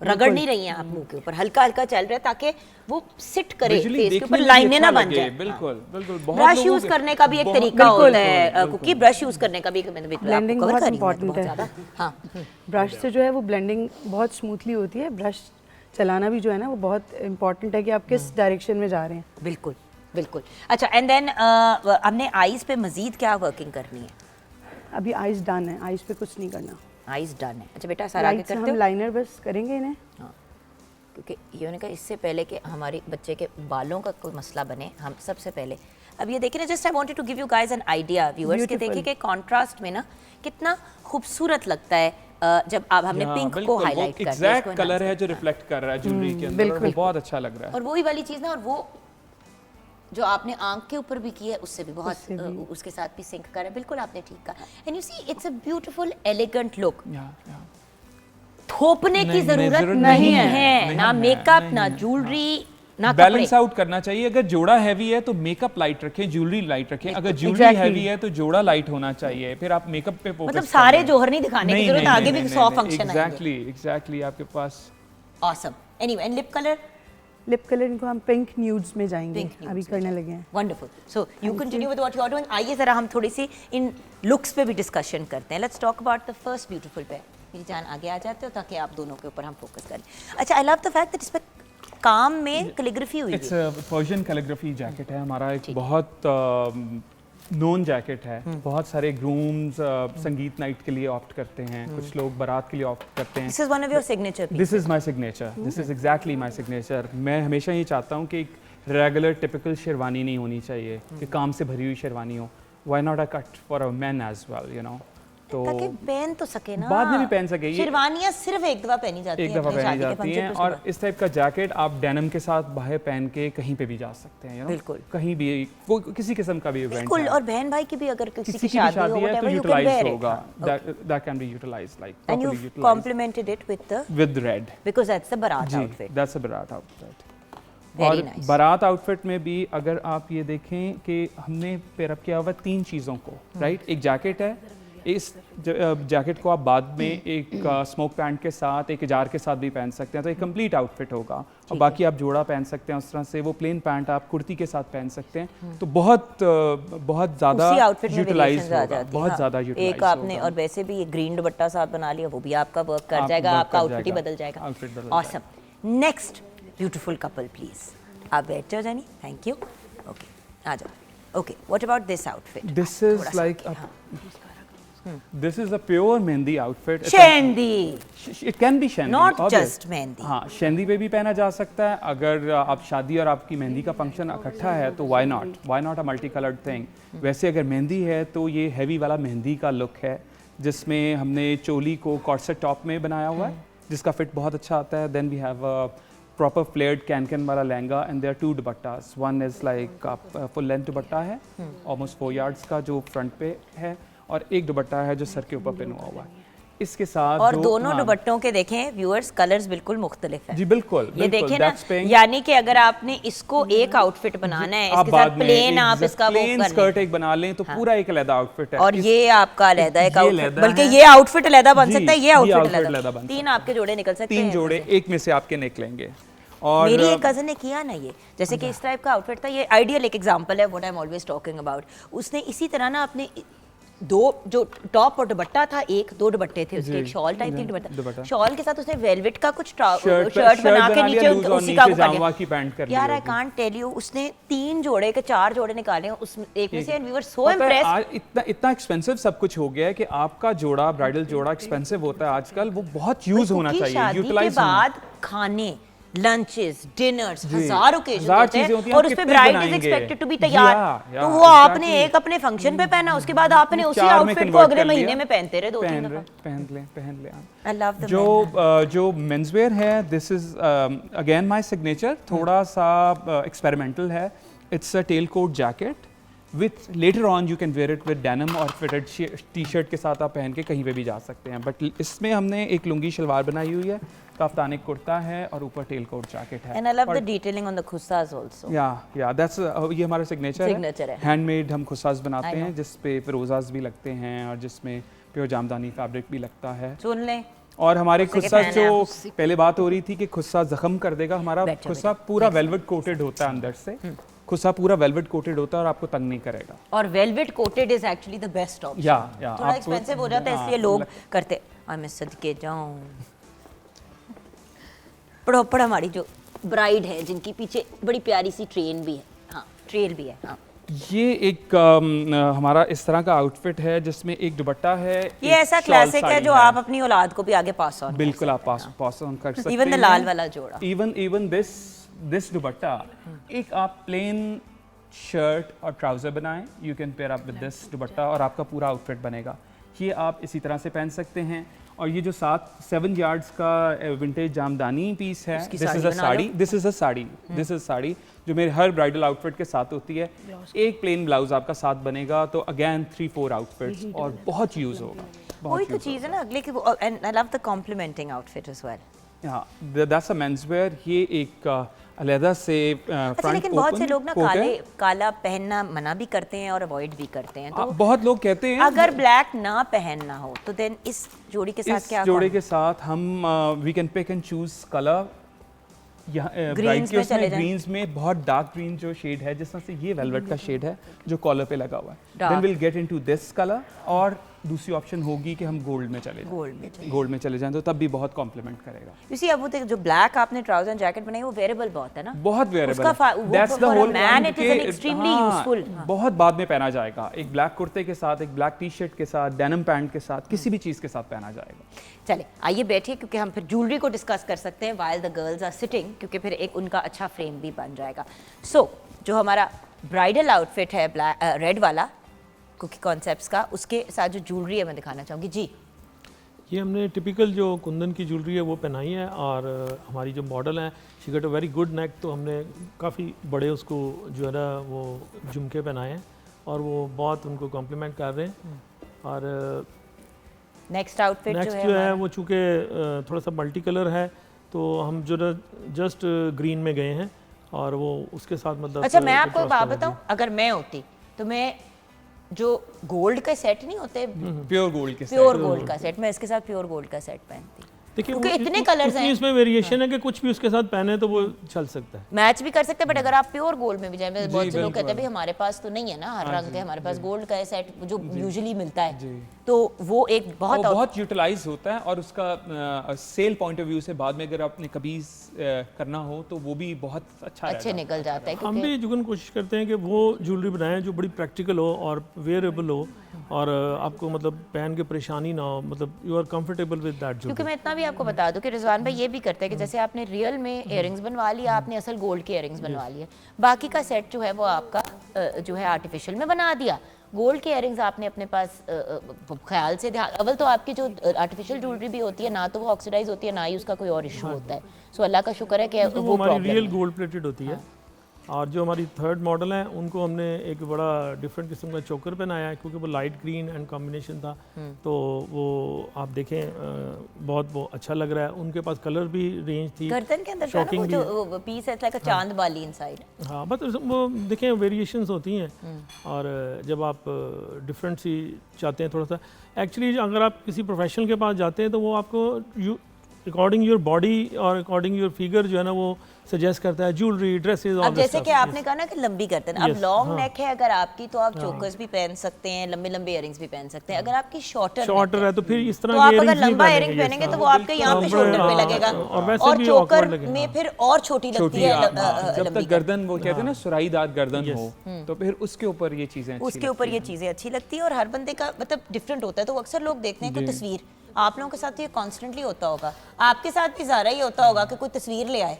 रगड़ नहीं रही हैं आप मुंह के ऊपर, हल्का हल्का चल रहा है ताकि वो सिट करे Visually फेस के देखने ऊपर, में भी लाइनें अच्छा ना बन लगे. जाए. बिल्कुल बिल्कुल. बहुत ब्रश लोगों यूज के- करने का भी एक बहुत- तरीका बिल्कुल, होता है क्योंकि ब्रश यूज करने का भी मैंने Blending कवर बहुत कर रही हूँ मैं तो important बहुत है. ज्यादा. हाँ. ब्रश से जो है वो ब्लेंडिंग बहुत स्मूथली होती है. ब्रश चलाना भी जो है ना वो बहुत इंपॉर्टेंट है कि आप किस डायरेक्शन में जा रहे हैं. बिल्कुल बिल्कुल. अच्छा, एंड देन हमने आईज पे मजीद क्या वर्किंग करनी है? अभी आइज डन है, आइज पे कुछ नहीं करना. आईज डन है. अच्छा बेटा, सारा आगे लाइट से करते हम हो, लाइनर बस करेंगे इन्हें. क्योंकि ये उन्होंने कहा इससे पहले कि हमारे बच्चे के बालों का कोई मसला बने, हम सबसे पहले अब ये देखिए ना, just I wanted to give you guys an idea viewers के, देखिए कि कॉन्ट्रास्ट में ना कितना खूबसूरत लगता है जब आप हमने हाँ, पिंक को बिल्कुल, वो हाईलाइट कर दिया, एग्जैक्ट इसको कलर है enhance जो किया. रिफ्लेक्ट कर रहा है ज्वेलरी के अंदर, और वो बिल्कुल. बहुत अच्छा लग रहा है. और वही वाली चीज़ ना, और वो जो आपने आंख के ऊपर भी की है उससे भी बहुत उसके साथ भी सिंक कर है. बिल्कुल आपने ठीक कहा. And you see it's a beautiful elegant look. या थोपने की नहीं, जरूरत जरूरत नहीं नहीं है, है, ना नहीं मेकअप, है, ना नहीं, ज्वेलरी, ना कपड़े. बैलेंस आउट करना चाहिए. अगर जोड़ा हैवी है तो मेकअप लाइट रखें, ज्वेलरी लाइट रखें. अगर ज्वेलरी Exactly. हैवी है तो जोड़ा लाइट होना चाहिए. फिर आप मेकअप पे फोकस मतलब सारे जोहर नहीं दिखाने की जरूरत, आगे भी 100 फंक्शन आएंगे. एग्जैक्टली आपके पास. Awesome. Anyway, and lip colour lip colour इनको हम पिंक न्यूड्स में जाएंगे, Pink nudes अभी में करने लगे हैं. Wonderful. So you continue with what you are doing. आइए जरा हम थोड़ी सी इन लुक्स पे भी डिस्कशन करते हैं. Let's talk about the first beautiful pair. मेरी जान आगे आ जाते हो ताकि आप दोनों के ऊपर हम फोकस करें. अच्छा, आई लव द फैक्ट दैट इस पे काम में कैलीग्राफी हुई इट्स है. पर्शियन कैलीग्राफी जैकेट है हमारा. एक बहुत नोन जैकेट है. बहुत सारे ग्रूम्स संगीत नाइट के लिए ऑप्ट करते हैं, कुछ लोग बारात के लिए ऑप्ट करते हैं. This is one of your signature piece. This is my signature. This is exactly my signature. मैं हमेशा ये चाहता हूँ कि एक रेगुलर टिपिकल शेरवानी नहीं होनी चाहिए, कि काम से भरी हुई शेरवानी हो. Why not a cut for a man as well, you know. तो ताकि पहन तो सके ना, बाद में भी पहन सके। ये शेरवानियां सिर्फ एक दफा पहनी जाती हैं, एक दफ़ा अपनी पहनी शादी के जाती function हैं, पे, उसके और बाद। इस टाइप का जैकेट आप डेनिम के साथ बाहर पहन के कहीं पे भी जा सकते हैं, you know? बिल्कुल। कहीं भी किसी किस्म का भी इवेंट बिल्कुल, और बहन भाई की भी अगर किसी किसी की की भी शादी हो, शादी है तो whatever, you can utilise wear it. होगा, हाँ, okay. that can be utilized, like And properly you've utilized complemented it with the, with red. because that's the barat जी, outfit. that's a barat outfit. Very और nice. बारात outfit में भी अगर आप ये देखें कि हमने पेयरअप किया हुआ 3 चीज़ों को, राइट। एक जैकेट है, इस जैकेट को आप बाद में एक स्मोक पैंट के साथ, एक इजार के साथ भी पहन सकते हैं, तो एक कंप्लीट आउटफिट होगा। और बाकी आप जोड़ा पहन सकते हैं उस तरह से, वो प्लेन पैंट आप कुर्ती के साथ पहन सकते हैं, तो बहुत ज़्यादा उसी outfit में यूटिलाइज variations आ होगा, जाती हैं, बहुत हाँ। ज़्यादा यूटिलाइज एक आपने, और वैसे भी ये ग्रीन दुपट्टा साथ बना लिया, वो भी आपका वर्क कर जाएगा, आपका आउटफिट ही बदल जाएगा। आउटफिट बदल awesome. Next beautiful couple please, आप बैठ जाओ जानी, थैंक यू। ओके, आ जाओ। Okay, what about this outfit? This is like a, this is a pure mehndi outfit. It's a- शेंदी, It can be शेंदी, Not obvious. just mehndi. हाँ, शेंदी पे भी पहना जा सकता है। अगर आप शादी और आपकी मेहंदी का फंक्शन इकट्ठा है तो why not a multi colored thing। वैसे अगर मेहंदी है तो ये हैवी वाला मेहंदी का लुक है, जिसमें हमने चोली को कॉर्सेट टॉप में बनाया हुआ है, जिसका फिट बहुत अच्छा आता है। Then we have a proper flared can वाला लहंगा, एंड देयर 2 दुपट्टास। One is like full length dupatta है, ऑलमोस्ट 4 यार्ड्स का, जो फ्रंट पे है, और एक दुपट्टा है जो सर के ऊपर पहना हुआ है। इसके साथ और जो, दोनों हाँ, दुपट्टों के देखें व्यूअर्स, कलर्स बिल्कुल मुख्तलिफ है। जी बिल्कुल, ये बिल्कुल, देखें ना, that's paying- यानी कि अगर आपने इसको एक आउटफिट बनाना है, आप इसके बाद साथ में प्लेन एक आप इसका वो प्लेन कर स्कर्ट लें, एक बना लें तो पूरा एक अलग आउटफिट है। और ये आपका अलग एक ये आउटफिट, अलहदा बल्कि है। ये आउटफिट अलग बन जी, सकता है, ये ये आउटफिट outfit अलग अलहदा बन 3 आपके जोड़े निकल सकते हैं। 3 जोड़े एक में से आपके निकलेंगे। और मेरी एक कज़न ने किया ना ये, जैसे कि इस टाइप का आउटफिट था, ये आइडियल एक एग्जांपल है what I am always talking about. उसने इसी तरह ना अपने 2 जो टॉप और दुपट्टा था, 2 दुपट्टे थे उसके, एक शॉल टाइप की दुपट्टा, शॉल के साथ उसने वेलवेट का कुछ शर्ट बना के नीचे उसी का जामा की पैंट कर ली यार, आई होगी। कांट टेल यू, उसने 3 जोड़े के 4 जोड़े निकाले उस एक में से, एंड वी वर सो पता है, इम्प्रेस्ड। आज इतना एक्सपेंसिव सब कुछ हो गया है कि आपका जोड़ा, ब्राइडल जोड़ा एक्सपेंसिव होता है आजकल, वो बहुत यूज होना चाहिए, शादी के यूटिलाइज बाद खाने, लंचेस, डिनर्स, हजार ओकेजन हजार होते चीजें हैं, होती हैं, और आप उस पे कितने ब्राइड इज बनाएंगे? एक्सपेक्टेड टू बी जी, तैयार, या, तो वो exactly। आपने एक अपने फंक्शन पे पहना, उसके बाद आपने उसी 4 में आउटफिट को convert अगले कर लिया। महीने में पहनते रहे 2-3 दफा। पहन ले आई लव द जो मेंसवेयर है, this is again my signature, थोड़ा सा एक्सपेरिमेंटल है। It's a tail coat jacket with, later on you can wear it with denim और फिटेड टी शर्ट के साथ आप पहन के कहीं पे भी जा सकते हैं। बट इसमें हमने एक लुंगी शलवार बनाई हुई है, कफ्तानी कुर्ता है, और ऊपर टेल कोट जैकेट है। And I love the detailing on the खुस्सास आल्सो। या दैट्स, ये हमारा सिग्नेचर है। हैंडमेड हम खुस्सास बनाते I know। हैं, जिस पे फिरोजास भी लगते हैं और जिसमें प्योर जामदानी फैब्रिक भी लगता है। सुन लें, और हमारे खुस्से के खुस्सा, फैन हैं जो पहले बात हो रही थी कि खुस्सा जख्म कर देगा, हमारा बैठो, खुस्सा पूरा वेलवेट कोटेड होता है अंदर से। खुस्सा पूरा वेलवेट कोटेड होता है और आपको तंग नहीं करेगा। और velvet coated is actually the best option. या थोड़ा एक्सपेंसिव हो जाता है, इसलिए लोग करते। और मैं सदके जाऊं, प्रॉपर हमारी जो ब्राइड है, जिनकी पीछे बड़ी प्यारी सी ट्रेन भी है, हाँ ट्रेल भी है, हाँ। ये एक हमारा इस तरह का आउटफिट है जिसमें एक दुपट्टा है, ये ऐसा क्लासिक है जो आप अपनी औलाद को भी आगे पास ऑन, बिल्कुल आप पास ऑन कर सकते हैं। इवन द लाल वाला जोड़ा, इवन दिस दुपट्टा, एक आप प्लेन शर्ट और ट्राउजर बनाएं, you can pair up with this दुपट्टा और आपका पूरा आउटफिट बनेगा। ये आप इसी तरह से पहन सकते हैं। और ये जो 7 यार्ड्स का विंटेज जामदानी पीस है, दिस इज अ साड़ी जो मेरे हर ब्राइडल आउटफिट के साथ होती है। एक प्लेन ब्लाउज आपका साथ बनेगा, तो अगेन 3-4 आउटफिट्स, और बहुत यूज होगा। वही तो चीज़ है ना अगले की, and I love the complementing outfit as well. हाँ, दैट्स अ मेंसवेयर। ये एक अलहदा से अच्छा, लेकिन बहुत से लोग ना काला पहनना मना भी करते हैं और अवॉइड भी करते हैं, तो बहुत लोग कहते हैं अगर ब्लैक ना पहनना हो तो देन इस जोड़ी के साथ क्या, इस जोड़े के साथ हम we can pick and choose colour. Greens में बहुत डार्क ग्रीन जो शेड है, जिस तरह से ये वेलवेट का शेड है जो कॉलर पे लगा हुआ है, then will get into this colour. और दूसरी ऑप्शन होगी कि हम गोल्ड में चले जाएं, तो तब भी बहुत कॉम्प्लीमेंट करेगा। You see, अब वो जो ब्लैक आपने ट्राउजर एंड जैकेट बनाई, वो वेयरेबल बहुत है ना, बहुत वेयरेबल उसका that's the whole man, it is an extremely useful. बहुत बाद में पहना जाएगा, एक ब्लैक कुर्ते के साथ, एक ब्लैक टी शर्ट के साथ, डेनिम पैंट के साथ, किसी भी चीज़ के साथ पहना जाएगा। चले आइए बैठिए, क्योंकि हम फिर ज्वेलरी को डिस्कस कर सकते हैं while the girls are sitting, क्योंकि फिर एक उनका अच्छा फ्रेम भी बन जाएगा। सो जो हमारा ब्राइडल आउटफिट है रेड वाला, कुकी कॉन्सेप्ट्स का, उसके साथ जो ज्वेलरी है मैं दिखाना चाहूँगी जी। ये हमने टिपिकल जो कुंदन की ज्वेलरी है वो पहनाई है, और हमारी जो मॉडल है she got a very good neck, तो हमने काफ़ी बड़े उसको जो है ना वो झुमके पहनाए हैं और वो बहुत उनको कॉम्प्लीमेंट कर रहे हैं। और नेक्स्ट आउटफिट नेक्स्ट जो है वो चूँकि थोड़ा सा मल्टी कलर है, तो हम जो ना जस्ट ग्रीन में गए हैं और वो उसके साथ मतलब। अच्छा मैं आपको एक बात बताऊं, अगर मैं होती तो मैं जो गोल्ड का सेट नहीं होते, प्योर गोल्ड के प्योर गोल्ड का सेट, मैं इसके साथ प्योर गोल्ड का सेट पहनती। देखिए क्योंकि इतने कलर्स हैं, इसमें वेरिएशन है कि कुछ भी उसके साथ पहने तो वो चल सकता है, मैच भी कर सकते हैं। बट अगर आप प्योर गोल्ड में भी जाए, बहुत से लोग कहते हैं भाई हमारे पास तो नहीं है ना हर रंग के, हमारे पास गोल्ड का सेट जो यूजुअली मिलता है, तो वो एक बहुत यूटिलाइज होता है। और उसका सेल पॉइंट ऑफ व्यू से बाद में अगर आपने कभी करना हो तो वो भी बहुत अच्छा अच्छे निकल जाता है। हम भी जुगन कोशिश करते हैं कि वो ज्वेलरी बनाएं जो बड़ी प्रैक्टिकल हो और वेयरेबल हो, और आपको मतलब पहन के परेशानी ना हो, मतलब you are comfortable with that jewellery. क्योंकि मैं इतना भी आपको बता दूं कि रिजवान भाई ये भी करते हैं कि जैसे आपने रियल में इयररिंग्स बनवा लिया, आपने असल गोल्ड के इयररिंग्स बनवा लिए, बाकी का सेट जो है वो आपका जो है आर्टिफिशियल में बना दिया। गोल्ड के इयररिंग्स आपने अपने पास ख्याल से अव्वल तो आपकी जो आर्टिफिशियल ज्वेलरी भी होती है ना तो वो ऑक्सीडाइज होती है ना ही उसका कोई और इशू होता है। सो अल्लाह का शुक्र है कि वो हमारी रियल गोल्ड प्लेटेड होती है। और जो हमारी थर्ड मॉडल है उनको हमने एक बड़ा डिफरेंट किस्म का चोकर पहनाया है, क्योंकि वो लाइट ग्रीन एंड कॉम्बिनेशन था, तो वो आप देखें बहुत वो अच्छा लग रहा है। उनके पास कलर भी रेंज थी, गर्दन के अंदर शॉकिंग भी, जो पीस है लाइक अ चांद बाली इनसाइड। हाँ बस वो देखें वेरिएशंस होती हैं, और जब आप डिफरेंट सी चाहते हैं थोड़ा सा, एक्चुअली अगर आप किसी प्रोफेशनल के पास जाते हैं तो वो आपको अकॉर्डिंग योर बॉडी और अकॉर्डिंग योर फिगर जो है ना वो सजेस्ट करता है ज्वेलरी, ड्रेसेस। अब जैसे कि आपने कहा ना कि लंबी गर्दन, अब लॉन्ग नेक है अगर आपकी तो आप चोकर्स भी पहन सकते हैं, लंबे लंबे इयररिंग्स भी पहन सकते हैं। अगर आपकी शॉर्टर है तो फिर इस तरह तो आप अगर लंबा इयररिंग पहनेंगे तो वो आपके यहाँ पे शोल्डर पे लगेगा, और चोकर में फिर और छोटी लगती है। जब तक गर्दन वो कहते हैं ना सुराहीदार गर्दन हो, तो फिर उसके ऊपर ये चीजें उसके ऊपर ये चीजें अच्छी लगती है। और हर बंदे का मतलब डिफरेंट होता है, तो अक्सर लोग देखते हैं कोई तस्वीर, आप लोगों के साथ ये कॉन्स्टेंटली होता होगा, आपके साथ भी ज़्यादा ही होता होगा कि कोई तस्वीर ले आए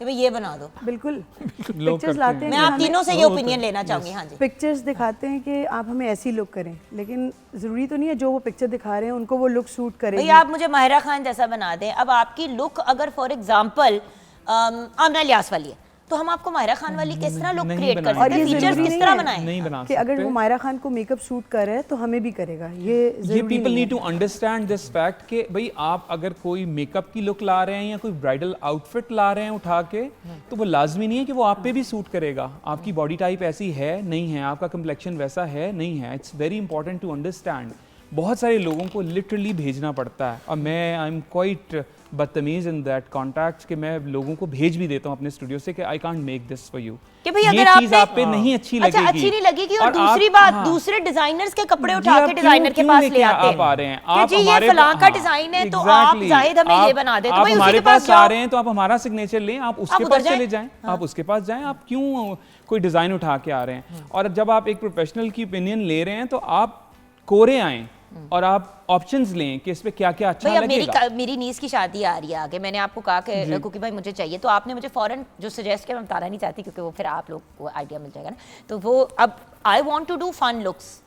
कि भाई ये बना दो। बिल्कुल पिक्चर्स लाते हैं, मैं आप तीनों से ये ओपिनियन लेना चाहूंगी। हाँ जी, पिक्चर्स दिखाते हैं कि आप हमें ऐसी लुक करें, लेकिन ज़रूरी तो नहीं है जो वो पिक्चर दिखा रहे हैं उनको वो लुक सूट करे। भाई आप मुझे माहिरा खान जैसा बना दें, अब आपकी लुक अगर फॉर एग्जांपल आमना इलियास वाली है तो हम आपको माहिरा खान वाली किस तरह लुक क्रिएट कर सकते हैं, फीचर्स किस तरह बनाएं? नहीं बना कि अगर वो माहिरा खान को मेकअप सूट कर रहा है तो हमें भी करेगा। ये people need to understand this fact कि भाई आप अगर कोई मेकअप की लुक ला रहे हैं या कोई ब्राइडल आउटफिट ला रहे हैं उठा के, तो वो लाजमी नहीं है कि वो आप पे भी सूट करेगा। आपकी बॉडी टाइप ऐसी है नहीं है, आपका कम्प्लेक्शन वैसा है नहीं है। It's very important to understand. बहुत सारे लोगों को लिटरली भेजना पड़ता है, और मैं आई एम क्वाइट बदतमीज इन दैट कॉन्टैक्ट कि मैं लोगों को भेज भी देता हूँ अपने स्टूडियो से कि I can't make this for you, कि भाई ये अगर चीज आप पे नहीं अच्छी लगेगी। अच्छा अच्छी नहीं लगेगी। और दूसरी बात, दूसरे डिजाइनर्स के कपड़े उठा के डिजाइनर के पास ले आते हैं, आप आ रहे हैं, आप जी ये फलां का डिजाइन है तो आप जाहिद हमें ये बना दे, तो भाई हमारे उसी के पास आ रहे हैं तो आप हमारा सिग्नेचर लें, आप उसके पास चले जाएं, आप उसके पास जाएं, आप क्यों कोई डिजाइन उठा के आ रहे हैं? और जब आप एक प्रोफेशनल की ओपिनियन ले रहे हैं तो आप कोरे आएं और आप ऑप्शंस लें कि इस पे क्या क्या अच्छा लगेगा। मेरी नीस की शादी आ रही है आगे, मैंने आपको कहा कि कुकी भाई मुझे चाहिए, तो आपने मुझे फौरन जो सजेस्ट किया, मैं बताना नहीं चाहती क्योंकि वो फिर आप लोग को आइडिया मिल जाएगा ना, तो वो अब I want to do fun looks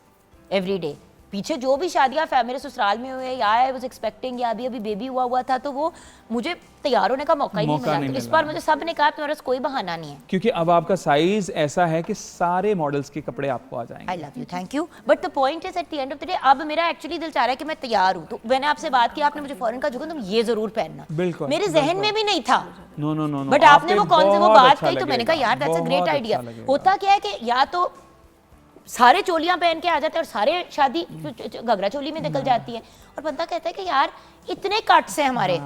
every day. पीछे जो भी शादियां मेरे ससुराल में हुए या आई वाज एक्सपेक्टिंग या अभी बेबी हुआ था, तो वो मुझे तैयार होने का मौका ही नहीं मिला। तो इस बार मुझे सब ने कहा तुम्हारे पास कोई बहाना नहीं है, क्योंकि अब आपका साइज ऐसा है कि सारे मॉडल्स के कपड़े आपको आ जाएंगे। I love you, thank you. But the point is at the end of the day अब मेरा एक्चुअली दिल चाह रहा है कि मैं तैयार हूँ। तो मैंने आपसे बात की, आपने मुझे फौरन कहा जुगन तुम ये जरूर पहनना, बिल्कुल मेरे जहन में भी नहीं था। नो नो नो, बट आपने वो कौन से वो बात कही तो मैंने कहा यार दैट्स अ ग्रेट आइडिया। होता क्या है कि या तो सारे चोलियां पहन के आ जाते हैं और सारे शादी घगरा चोली में निकल जाती है, और बंदा कहता है कि यार इतने कट्स हैं हमारे।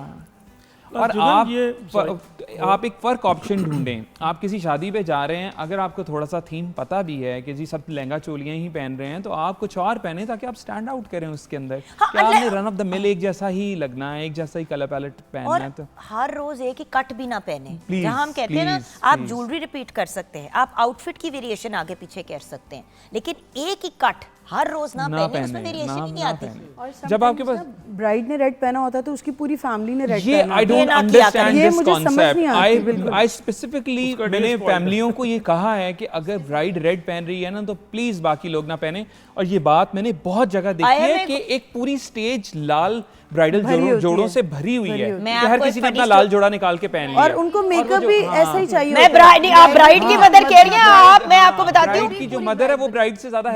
और आप एक फर्क ऑप्शन ढूंढें। आप किसी शादी पे जा रहे हैं, अगर आपको थोड़ा सा थीम पता भी है कि जी सब लहंगा चोलियां ही पहन रहे हैं, तो आप कुछ और पहने ताकि आप स्टैंड आउट करें उसके अंदर। कि आपने रन ऑफ द मिल एक जैसा ही लगना है, एक जैसा ही कलर पैलेट पहनना है। तो हर रोज एक ही कट भी ना पहने। Please, जहाँ हम कहते हैं ना please, आप please. ज्वेलरी रिपीट कर सकते हैं, आप आउटफिट की वेरिएशन आगे पीछे कर सकते हैं, लेकिन एक ही कट हर रोज ना पहने, उसमें वेरिएशन ही नहीं आती। और जब आपके पास ब्राइड ने रेड पहना होता है तो उसकी पूरी फैमिली ने रेड ये पहना आई होता है। डोंट ना किया करें। अंडरस्टैंड ये दिस मुझे समझ नहीं कॉन्सेप्ट। आती, बिल्कुल। आई स्पेसिफिकली मैंने फैमिलियों को ये कहा है कि अगर ब्राइड रेड पहन रही है ना तो प्लीज बाकी लोग ना पहने। और ये बात मैंने बहुत जगह देखी है IMA कि एक पूरी स्टेज लाल ब्राइडल भरी होती जोड़ों है। से भरी हुई है मैं कि हर आपको किसी एक ने अपना funny लाल जोड़ा निकाल के पहन लिया। और उनको मेकअप भी ऐसा ही चाहिए मैं होता है। ब्राइड, आप ब्राइड की मदर कह रही हैं, आप, मैं आपको बताती हूँ, ब्राइड की जो मदर है वो ब्राइड से ज्यादा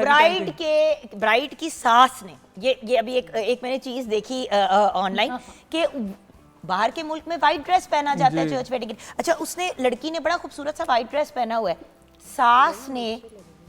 ब्राइड की सास ने ये अभी एक मैंने चीज देखी ऑनलाइन कि बाहर के मुल्क में वाइट ड्रेस पहना जाता है चर्च वेडिंग। अच्छा, उसने लड़की ने बड़ा खूबसूरत सा वाइट ड्रेस पहना हुआ है, सास ने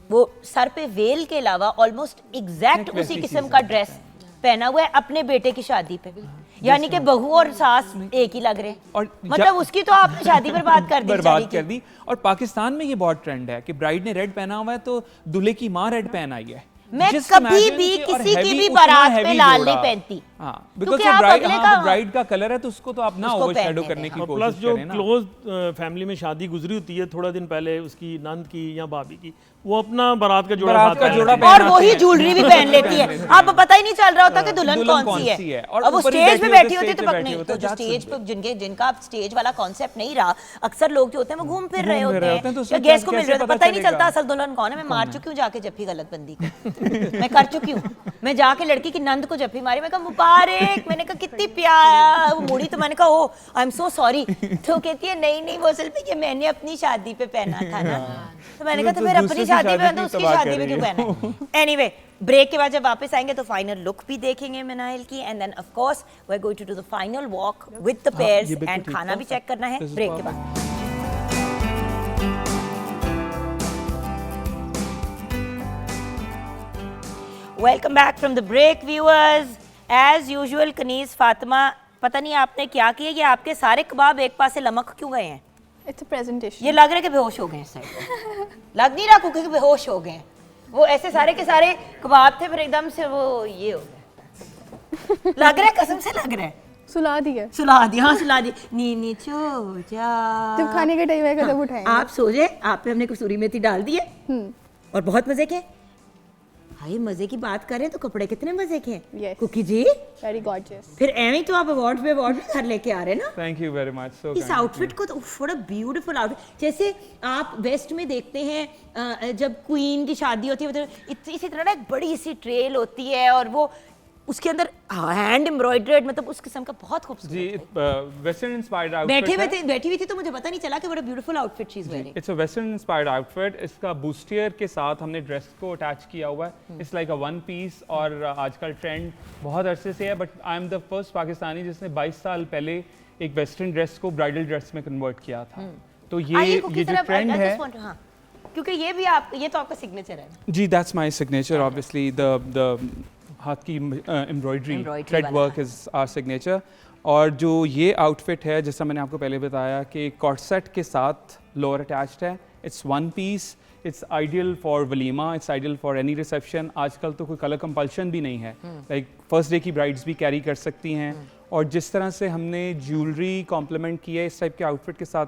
वो सर पे वेल के अलावा ऑलमोस्ट एग्जैक्ट उसी किस्म का ड्रेस पहना हुआ है अपने बेटे की शादी पे। यानी कि बहू और सास एक ही लग रहे हैं। और मतलब उसकी तो आपने शादी बर्बाद कर दी, बर्बाद बेचारी कर दी। और पाकिस्तान में ये बहुत ट्रेंड है कि ब्राइड ने रेड पहना हुआ है तो दूल्हे की माँ रेड पहन आई है। मैं Just कभी imagine भी कि- और किसी की heavy, भी उतना बारात पे heavy लाल जोड़ा। नहीं पहनती। हाँ, क्योंकि बिकॉज़ आप ब्राइड, अगले हाँ, का- ब्राइड का कलर है तो उसको तो आप ना उसको ओवरशैडो पहनने करने की और कोशिश प्लस जो करें ना। क्लोज फैमिली में शादी गुजरी होती है थोड़ा दिन पहले उसकी नंद की या भाभी की, वो अपना बारात का जोड़ा बारात साथ का पहन जोड़ा लेती है। और पहनाते वही हैं। ज्वेलरी भी पहन लेती है। अब पता ही नहीं चल रहा होता कि दुल्हन कौन सी है। और अब वो ऊपर ही स्टेज पे बैठी बैठी होती है होती तो है, पक नहीं। होते तो हैं, जो that's स्टेज simple। पे जिनका स्टेज वाला कॉन्सेप्ट नहीं रहा, अक्सर लोग जो होते हैं वो घूम फिर रहे घूम फिर होते रहे होते हैं हैं, तो या उसमें गेस्ट को मिल कैसे रहे होते हैं, पता पता ही नहीं चलेगा? चलता असल दुल्हन कौन है। मैं मार चुकी हूँ जाके जफ्फी गलत बंदी को, मैं कर चुकी हूँ। मैं जाके लड़की की नंद को जफ्फी मारी, मैं कहा मुबारक, मैंने कहा कितनी प्यार, वो मुड़ी तो मैंने कहा ओ आई एम सो सॉरी। तो कहती है नहीं वो असल में ये मैंने अपनी शादी पे पहना था ना। तो मैंने कहा तो फिर अपनी शादी पे तो उसकी शादी पे क्यों पहना। एनीवे, ब्रेक के बाद जब वापस आएंगे तो फाइनल लुक भी देखेंगे मिनाइल की, and then of course we are going to do the final walk with the pairs and खाना भी चेक करना है ब्रेक के बाद। Welcome back from the break viewers. As usual Kaneez Fatima, पता नहीं आपने क्या किया, ये आपके सारे कबाब एक पास से लमक क्यों गए हैं? It's a presentation. ये लग रहा है कि बेहोश हो गए हैं साइड। लग नहीं रहा क्योंकि बेहोश हो गए हैं। वो ऐसे सारे के सारे कबाब थे फिर एकदम से वो ये हो गए। लग रहा है, कसम से लग रहा है। सुला दिया। सुला दी, हाँ सुला दी। नी छो जा। जब खाने का टाइम आएगा तब उठाएंगे। आप सो जाए, आप पे हमने कसूरी मेथी डाल दी है और बहुत मजे के। भाई मजे की बात करें तो कपड़े कितने मजे के हैं। Yes. कुकी जी वेरी गॉर्जियस। फिर एवं तो आप अवार्ड पे अवार्ड घर लेके आ रहे हैं ना। Thank you very much. So इस आउटफिट को तो व्हाट अ ब्यूटीफुल आउटफिट। जैसे आप वेस्ट में देखते हैं जब क्वीन की शादी होती है तो इसी तरह ना एक बड़ी सी ट्रेल होती है और वो उसके अंदर हैंड एम्ब्रॉयडर्ड, मतलब उस किस्म का बहुत खूबसूरत। जी, वेस्टर्न इंस्पायर्ड आउटफिट बैठी हुई थी तो मुझे पता नहीं चला कि बड़ा beautiful outfit she is wearing. It's a western inspired outfit. इसका बूस्टियर के साथ हमने ड्रेस को अटैच किया हुआ है। It's like a one piece और आजकल ट्रेंड बहुत अरसे से है, but I am the first Pakistani जिसने 22 साल पहले एक वेस्टर्न ड्रेस को ब्राइडल ड्रेस में कन्वर्ट किया था। तो ये जो ट्रेंड है, क्योंकि ये भी आप, ये तो आपका सिग्नेचर है। जी that's my signature. Obviously the हाथ की एम्ब्रॉयडरी थ्रेड वाला, वर्क इज आवर सिग्नेचर। और जो ये आउटफिट है, जैसा मैंने आपको पहले बताया कि कॉर्सेट के साथ लोअर अटैच्ड है। It's one piece. It's ideal for walima, it's ideal for any reception. आजकल तो कोई कलर कंपल्शन भी नहीं है, लाइक फर्स्ट डे की ब्राइड्स भी कैरी कर सकती हैं। और जिस तरह से हमने ज्वेलरी कॉम्प्लीमेंट की है इस टाइप के आउटफिट के साथ,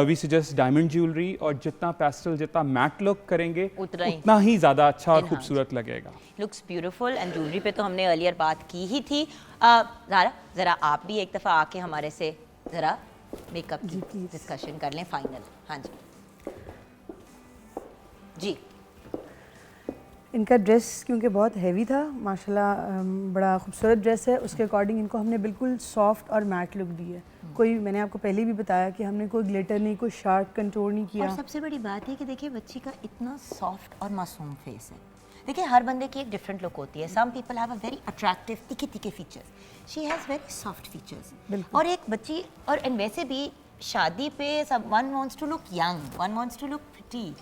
वी सजेस्ट डायमंड ज्वेलरी। और जितना पेस्टल, जितना मैट लुक करेंगे उतना ही ज़्यादा अच्छा और खूबसूरत लगेगा। Looks beautiful. एंड ज्वेलरी पे तो हमने अर्लियर बात की ही थी। ज़ारा, ज़रा आप भी एक दफ़ा आके हमारे से ज़रा मेकअप की डिस्कशन कर लें फाइनल। हाँ जी जी। इनका ड्रेस क्योंकि बहुत हैवी था, माशाल्लाह बड़ा खूबसूरत ड्रेस है, उसके अकॉर्डिंग इनको हमने बिल्कुल सॉफ्ट और मैट लुक दी है। कोई, मैंने आपको पहले भी बताया कि हमने कोई ग्लिटर नहीं, कोई शार्प कंट्रोल नहीं किया। और सबसे बड़ी बात है कि देखिए बच्ची का इतना सॉफ्ट और मासूम फेस है। देखिए हर बंदे की एक डिफरेंट लुक होती है। Some people have a very attractive तिखे तिखे features, she has very soft features. और एक बच्ची, और एंड वैसे भी शादी पे सब one wants to look young, one wants to look pretty.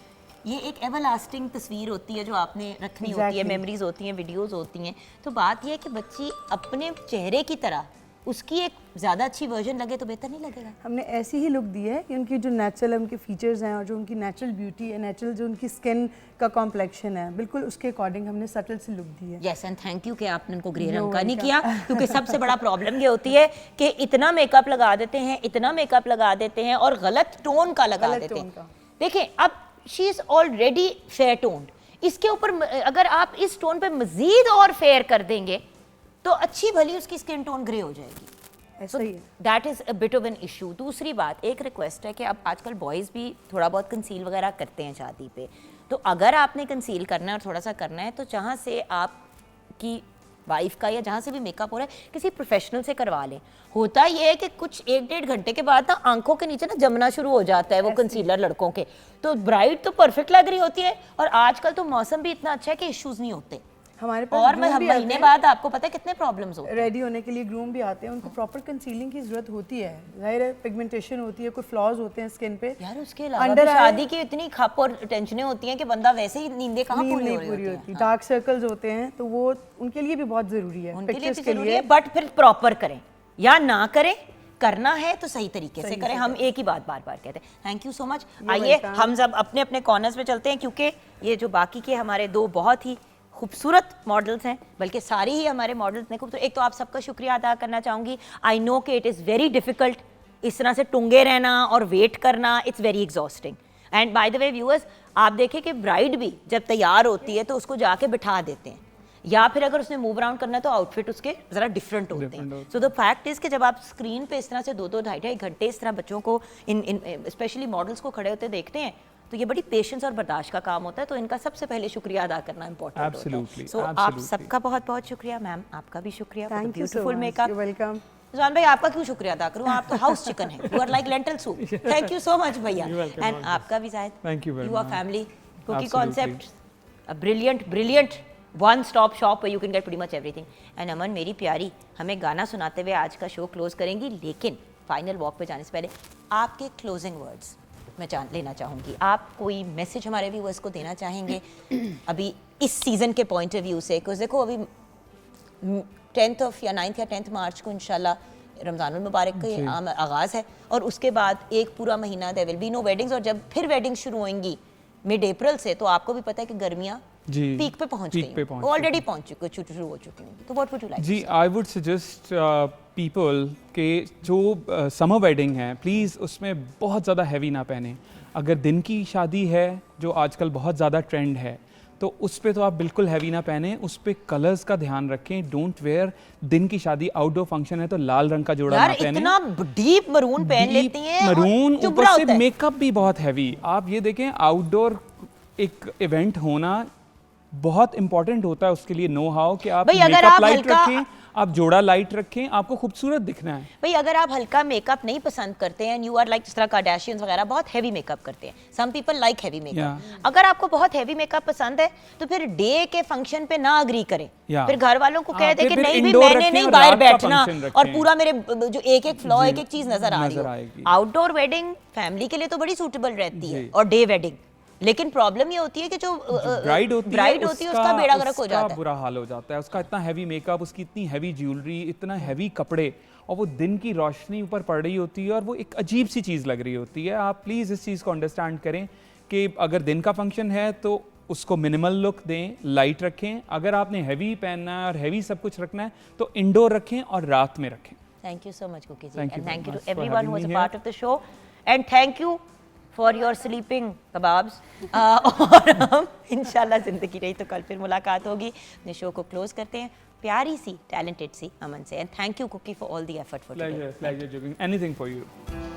ये एक एवरलास्टिंग तस्वीर होती है जो आपने रखनी होती है, मेमोरीज होती हैं, वीडियोस होती हैं। तो बात ये है कि बच्ची अपने चेहरे की तरह उसकी एक ज़्यादा अच्छी वर्जन लगे तो बेहतर नहीं लगेगा। हमने ऐसी ही लुक दी है कि उनकी जो नेचुरल उनके फीचर्स हैं और जो उनकी नेचुरल ब्यूटी है, नेचुरल जो उनकी स्किन का कॉम्प्लेक्शन है, बिल्कुल उसके अकॉर्डिंग हमने सटल सी लुक दी है। यस, एंड थैंक यू कि आपने उनको ग्रे रंग का नहीं किया, क्योंकि सबसे बड़ा प्रॉब्लम ये होती है कि इतना मेकअप लगा देते हैं, इतना मेकअप लगा देते हैं और गलत टोन का लगा देते हैं। देखें अब she is already fair toned, इसके ऊपर अगर आप इस टोन पे मजीद और फेयर कर देंगे तो अच्छी भली उसकी स्किन टोन ग्रे हो जाएगी। ऐसा ही है। That is a bit of an issue. दूसरी बात, एक रिक्वेस्ट है कि अब आजकल बॉयज़ भी थोड़ा बहुत कंसील वगैरह करते हैं शादी पे, तो अगर आपने कंसील करना है और थोड़ा सा करना है तो जहाँ से आपकी वाइफ का या जहाँ से भी मेकअप हो रहा है किसी प्रोफेशनल से करवा लें। होता ये है कि कुछ 1-1.5 घंटे के बाद ना आंखों के नीचे ना जमना शुरू हो जाता है वो कंसीलर लड़कों के, तो ब्राइड तो परफेक्ट लग रही होती है और आजकल तो मौसम भी इतना अच्छा है कि इश्यूज नहीं होते। हमारे पास और groom भी आते महीने हैं। बाद आपको पता है कितने प्रॉब्लम्स होते हैं। रेडी होने के लिए ग्रूम भी आते हैं, उनको प्रॉपर कंसीलिंग की जरूरत होती है। जाहिर है पिगमेंटेशन होती है, कोई फ्लॉज होते हैं स्किन पे। यार उसके अलावा Under भी eye- शादी की इतनी खप और टेंशनें होती हैं कि बंदा वैसे ही नींदें कहाँ नींद पूरी नहीं हो रही पूरी होती होती, हैं। डार्क सर्कल्स होते हैं, तो वो उनके लिए भी बहुत जरूरी है, उनके लिए पिक्चर्स भी के जरूरी लिए। है, बट फिर प्रॉपर करें या ना करें, करना है तो सही तरीके से करें। हम एक ही बात बार बार कहते हैं। Thank you so much. आइए हम सब अपने अपने कॉर्नर्स में चलते हैं, क्योंकि ये जो बाकी के हमारे दो बहुत ही खूबसूरत मॉडल्स हैं, बल्कि सारी ही हमारे मॉडल्स ने खूबसूरत। एक तो आप सबका शुक्रिया अदा करना चाहूँगी। आई नो कि इट इज़ वेरी डिफ़िकल्ट इस तरह से टुंगे रहना और वेट करना, it's very exhausting. And bye the way viewers, आप देखें कि ब्राइड भी जब तैयार होती है तो उसको जाके बिठा देते हैं, या फिर अगर उसने मूव अराउंड करना है तो आउटफिट उसके ज़रा डिफरेंट होते हैं। सो द फैक्ट इज़ कि जब आप स्क्रीन पे इस तरह से 2-2, 2.5 घंटे इस तरह बच्चों को इन स्पेशली मॉडल्स को खड़े होते देखते हैं, तो ये बड़ी पेशेंस और बर्दाश्त का काम होता है। तो इनका सबसे पहले शुक्रिया अदा करना इंपॉर्टेंट होता है। Absolutely, सो आप absolutely. सबका बहुत बहुत शुक्रिया। मैम आपका भी शुक्रिया। Thank you so beautiful much, makeup. You welcome. जान भाई आपका क्यों शुक्रिया अदा करूं, आप तो हाउस चिकन है, you are like lentil soup. Thank you so much भैया। एंड आपका भी शायद, Thank you very you are much. Family cookie Absolutely. Concept, a brilliant one stop shop you can get pretty much everything. And Aman मेरी प्यारी, हमें गाना सुनाते हुए आज का शो क्लोज करेंगी, लेकिन फाइनल वॉक पे जाने से पहले आपके क्लोजिंग वर्ड्स मैं लेना चाहूँगी। आप कोई मैसेज हमारे व्यूअर्स को देना चाहेंगे अभी इस सीज़न के पॉइंट ऑफ व्यू से? कुछ देखो अभी 10th या 9th या 10th मार्च को इंशाल्लाह रमज़ानुल मुबारक का आगाज़ है, और उसके बाद एक पूरा महीना there will be no weddings, और जब फिर वेडिंग्स शुरू होंगी मिड अप्रैल से, तो आपको भी पता है कि गर्मियाँ जी, पीक पे पहुंच peak गई, पे पहुंच ऑलरेडी पहुंच चुकी, शुरू हो चुकी होंगी। तो व्हाट वुड यू लाइक? जी, आई वुड सजेस्ट पीपल के जो समर वेडिंग है, प्लीज़ उसमें बहुत ज़्यादा हैवी ना पहने। अगर दिन की शादी है जो आजकल बहुत ज़्यादा ट्रेंड है, तो उस पे तो आप बिल्कुल हैवी ना पहने, उस पे कलर्स का ध्यान रखें। डोंट वेयर, दिन की शादी आउटडोर फंक्शन है तो लाल रंग का जोड़ा यार ना पहने। इतना डीप मरून पहन लेती हैं, मरून, और ऊपर चुभरा से होता है। मेकअप भी बहुत हैवी। आप ये देखें, आउटडोर एक इवेंट होना बहुत इंपॉर्टेंट होता है, उसके लिए नो हाउ कि आप भाई अगर मेकअप आप लाइट हल्का- रखें, आप जोड़ा लाइट रखें, आपको खूबसूरत दिखना है। भाई अगर आप हल्का मेकअप नहीं पसंद करते हैं, यू आर लाइक जिस तरह कार्डाशियंस वगैरह बहुत हैवी मेकअप करते हैं, some people like heavy makeup. अगर आपको बहुत हैवी मेकअप पसंद है तो फिर डे के फंक्शन पे ना अग्री करें, फिर घर वालों को कह दे कि नहीं भी indoor मैंने रखें नहीं और बाहर रात का बैठना, function और रखें। पूरा मेरे जो एक एक फ्लॉ एक एक चीज नजर आ नजर रही आएगी। हो। आउटडोर वेडिंग फैमिली के लिए तो बड़ी सूटेबल रहती है, जी। और डे वेडिंग, लेकिन प्रॉब्लम ये होती है कि जो ब्राइड होती है उसका बेड़ा गर्क हो जाता है। बुरा हाल हो जाता है, उसका इतना हैवी मेकअप, उसकी इतनी हैवी ज्वेलरी, इतना हैवी कपड़े, और वो दिन की रोशनी ऊपर पड़ रही होती है और वो एक अजीब सी चीज़ लग रही होती है। आप प्लीज़ इस चीज़ को अंडरस्टैंड करें कि अगर दिन का फंक्शन है तो उसको मिनिमल लुक दें, लाइट रखें। अगर आपने हैवी पहनना है और हैवी सब कुछ रखना है तो इंडोर रखें और रात में रखें। Thank you so much, Cookie ji. Thank you And very thank you much to for everyone having who was a me part here. of the show. And thank you for your sleeping kebabs. और हम इंशाल्लाह ज़िंदगी रही तो कल फिर मुलाकात होगी। अपने शो को क्लोज करते हैं प्यारी सी टैलेंटेड सी अमन से। And thank you Kuki for all the effort for today. Pleasure, joking. Anything for you.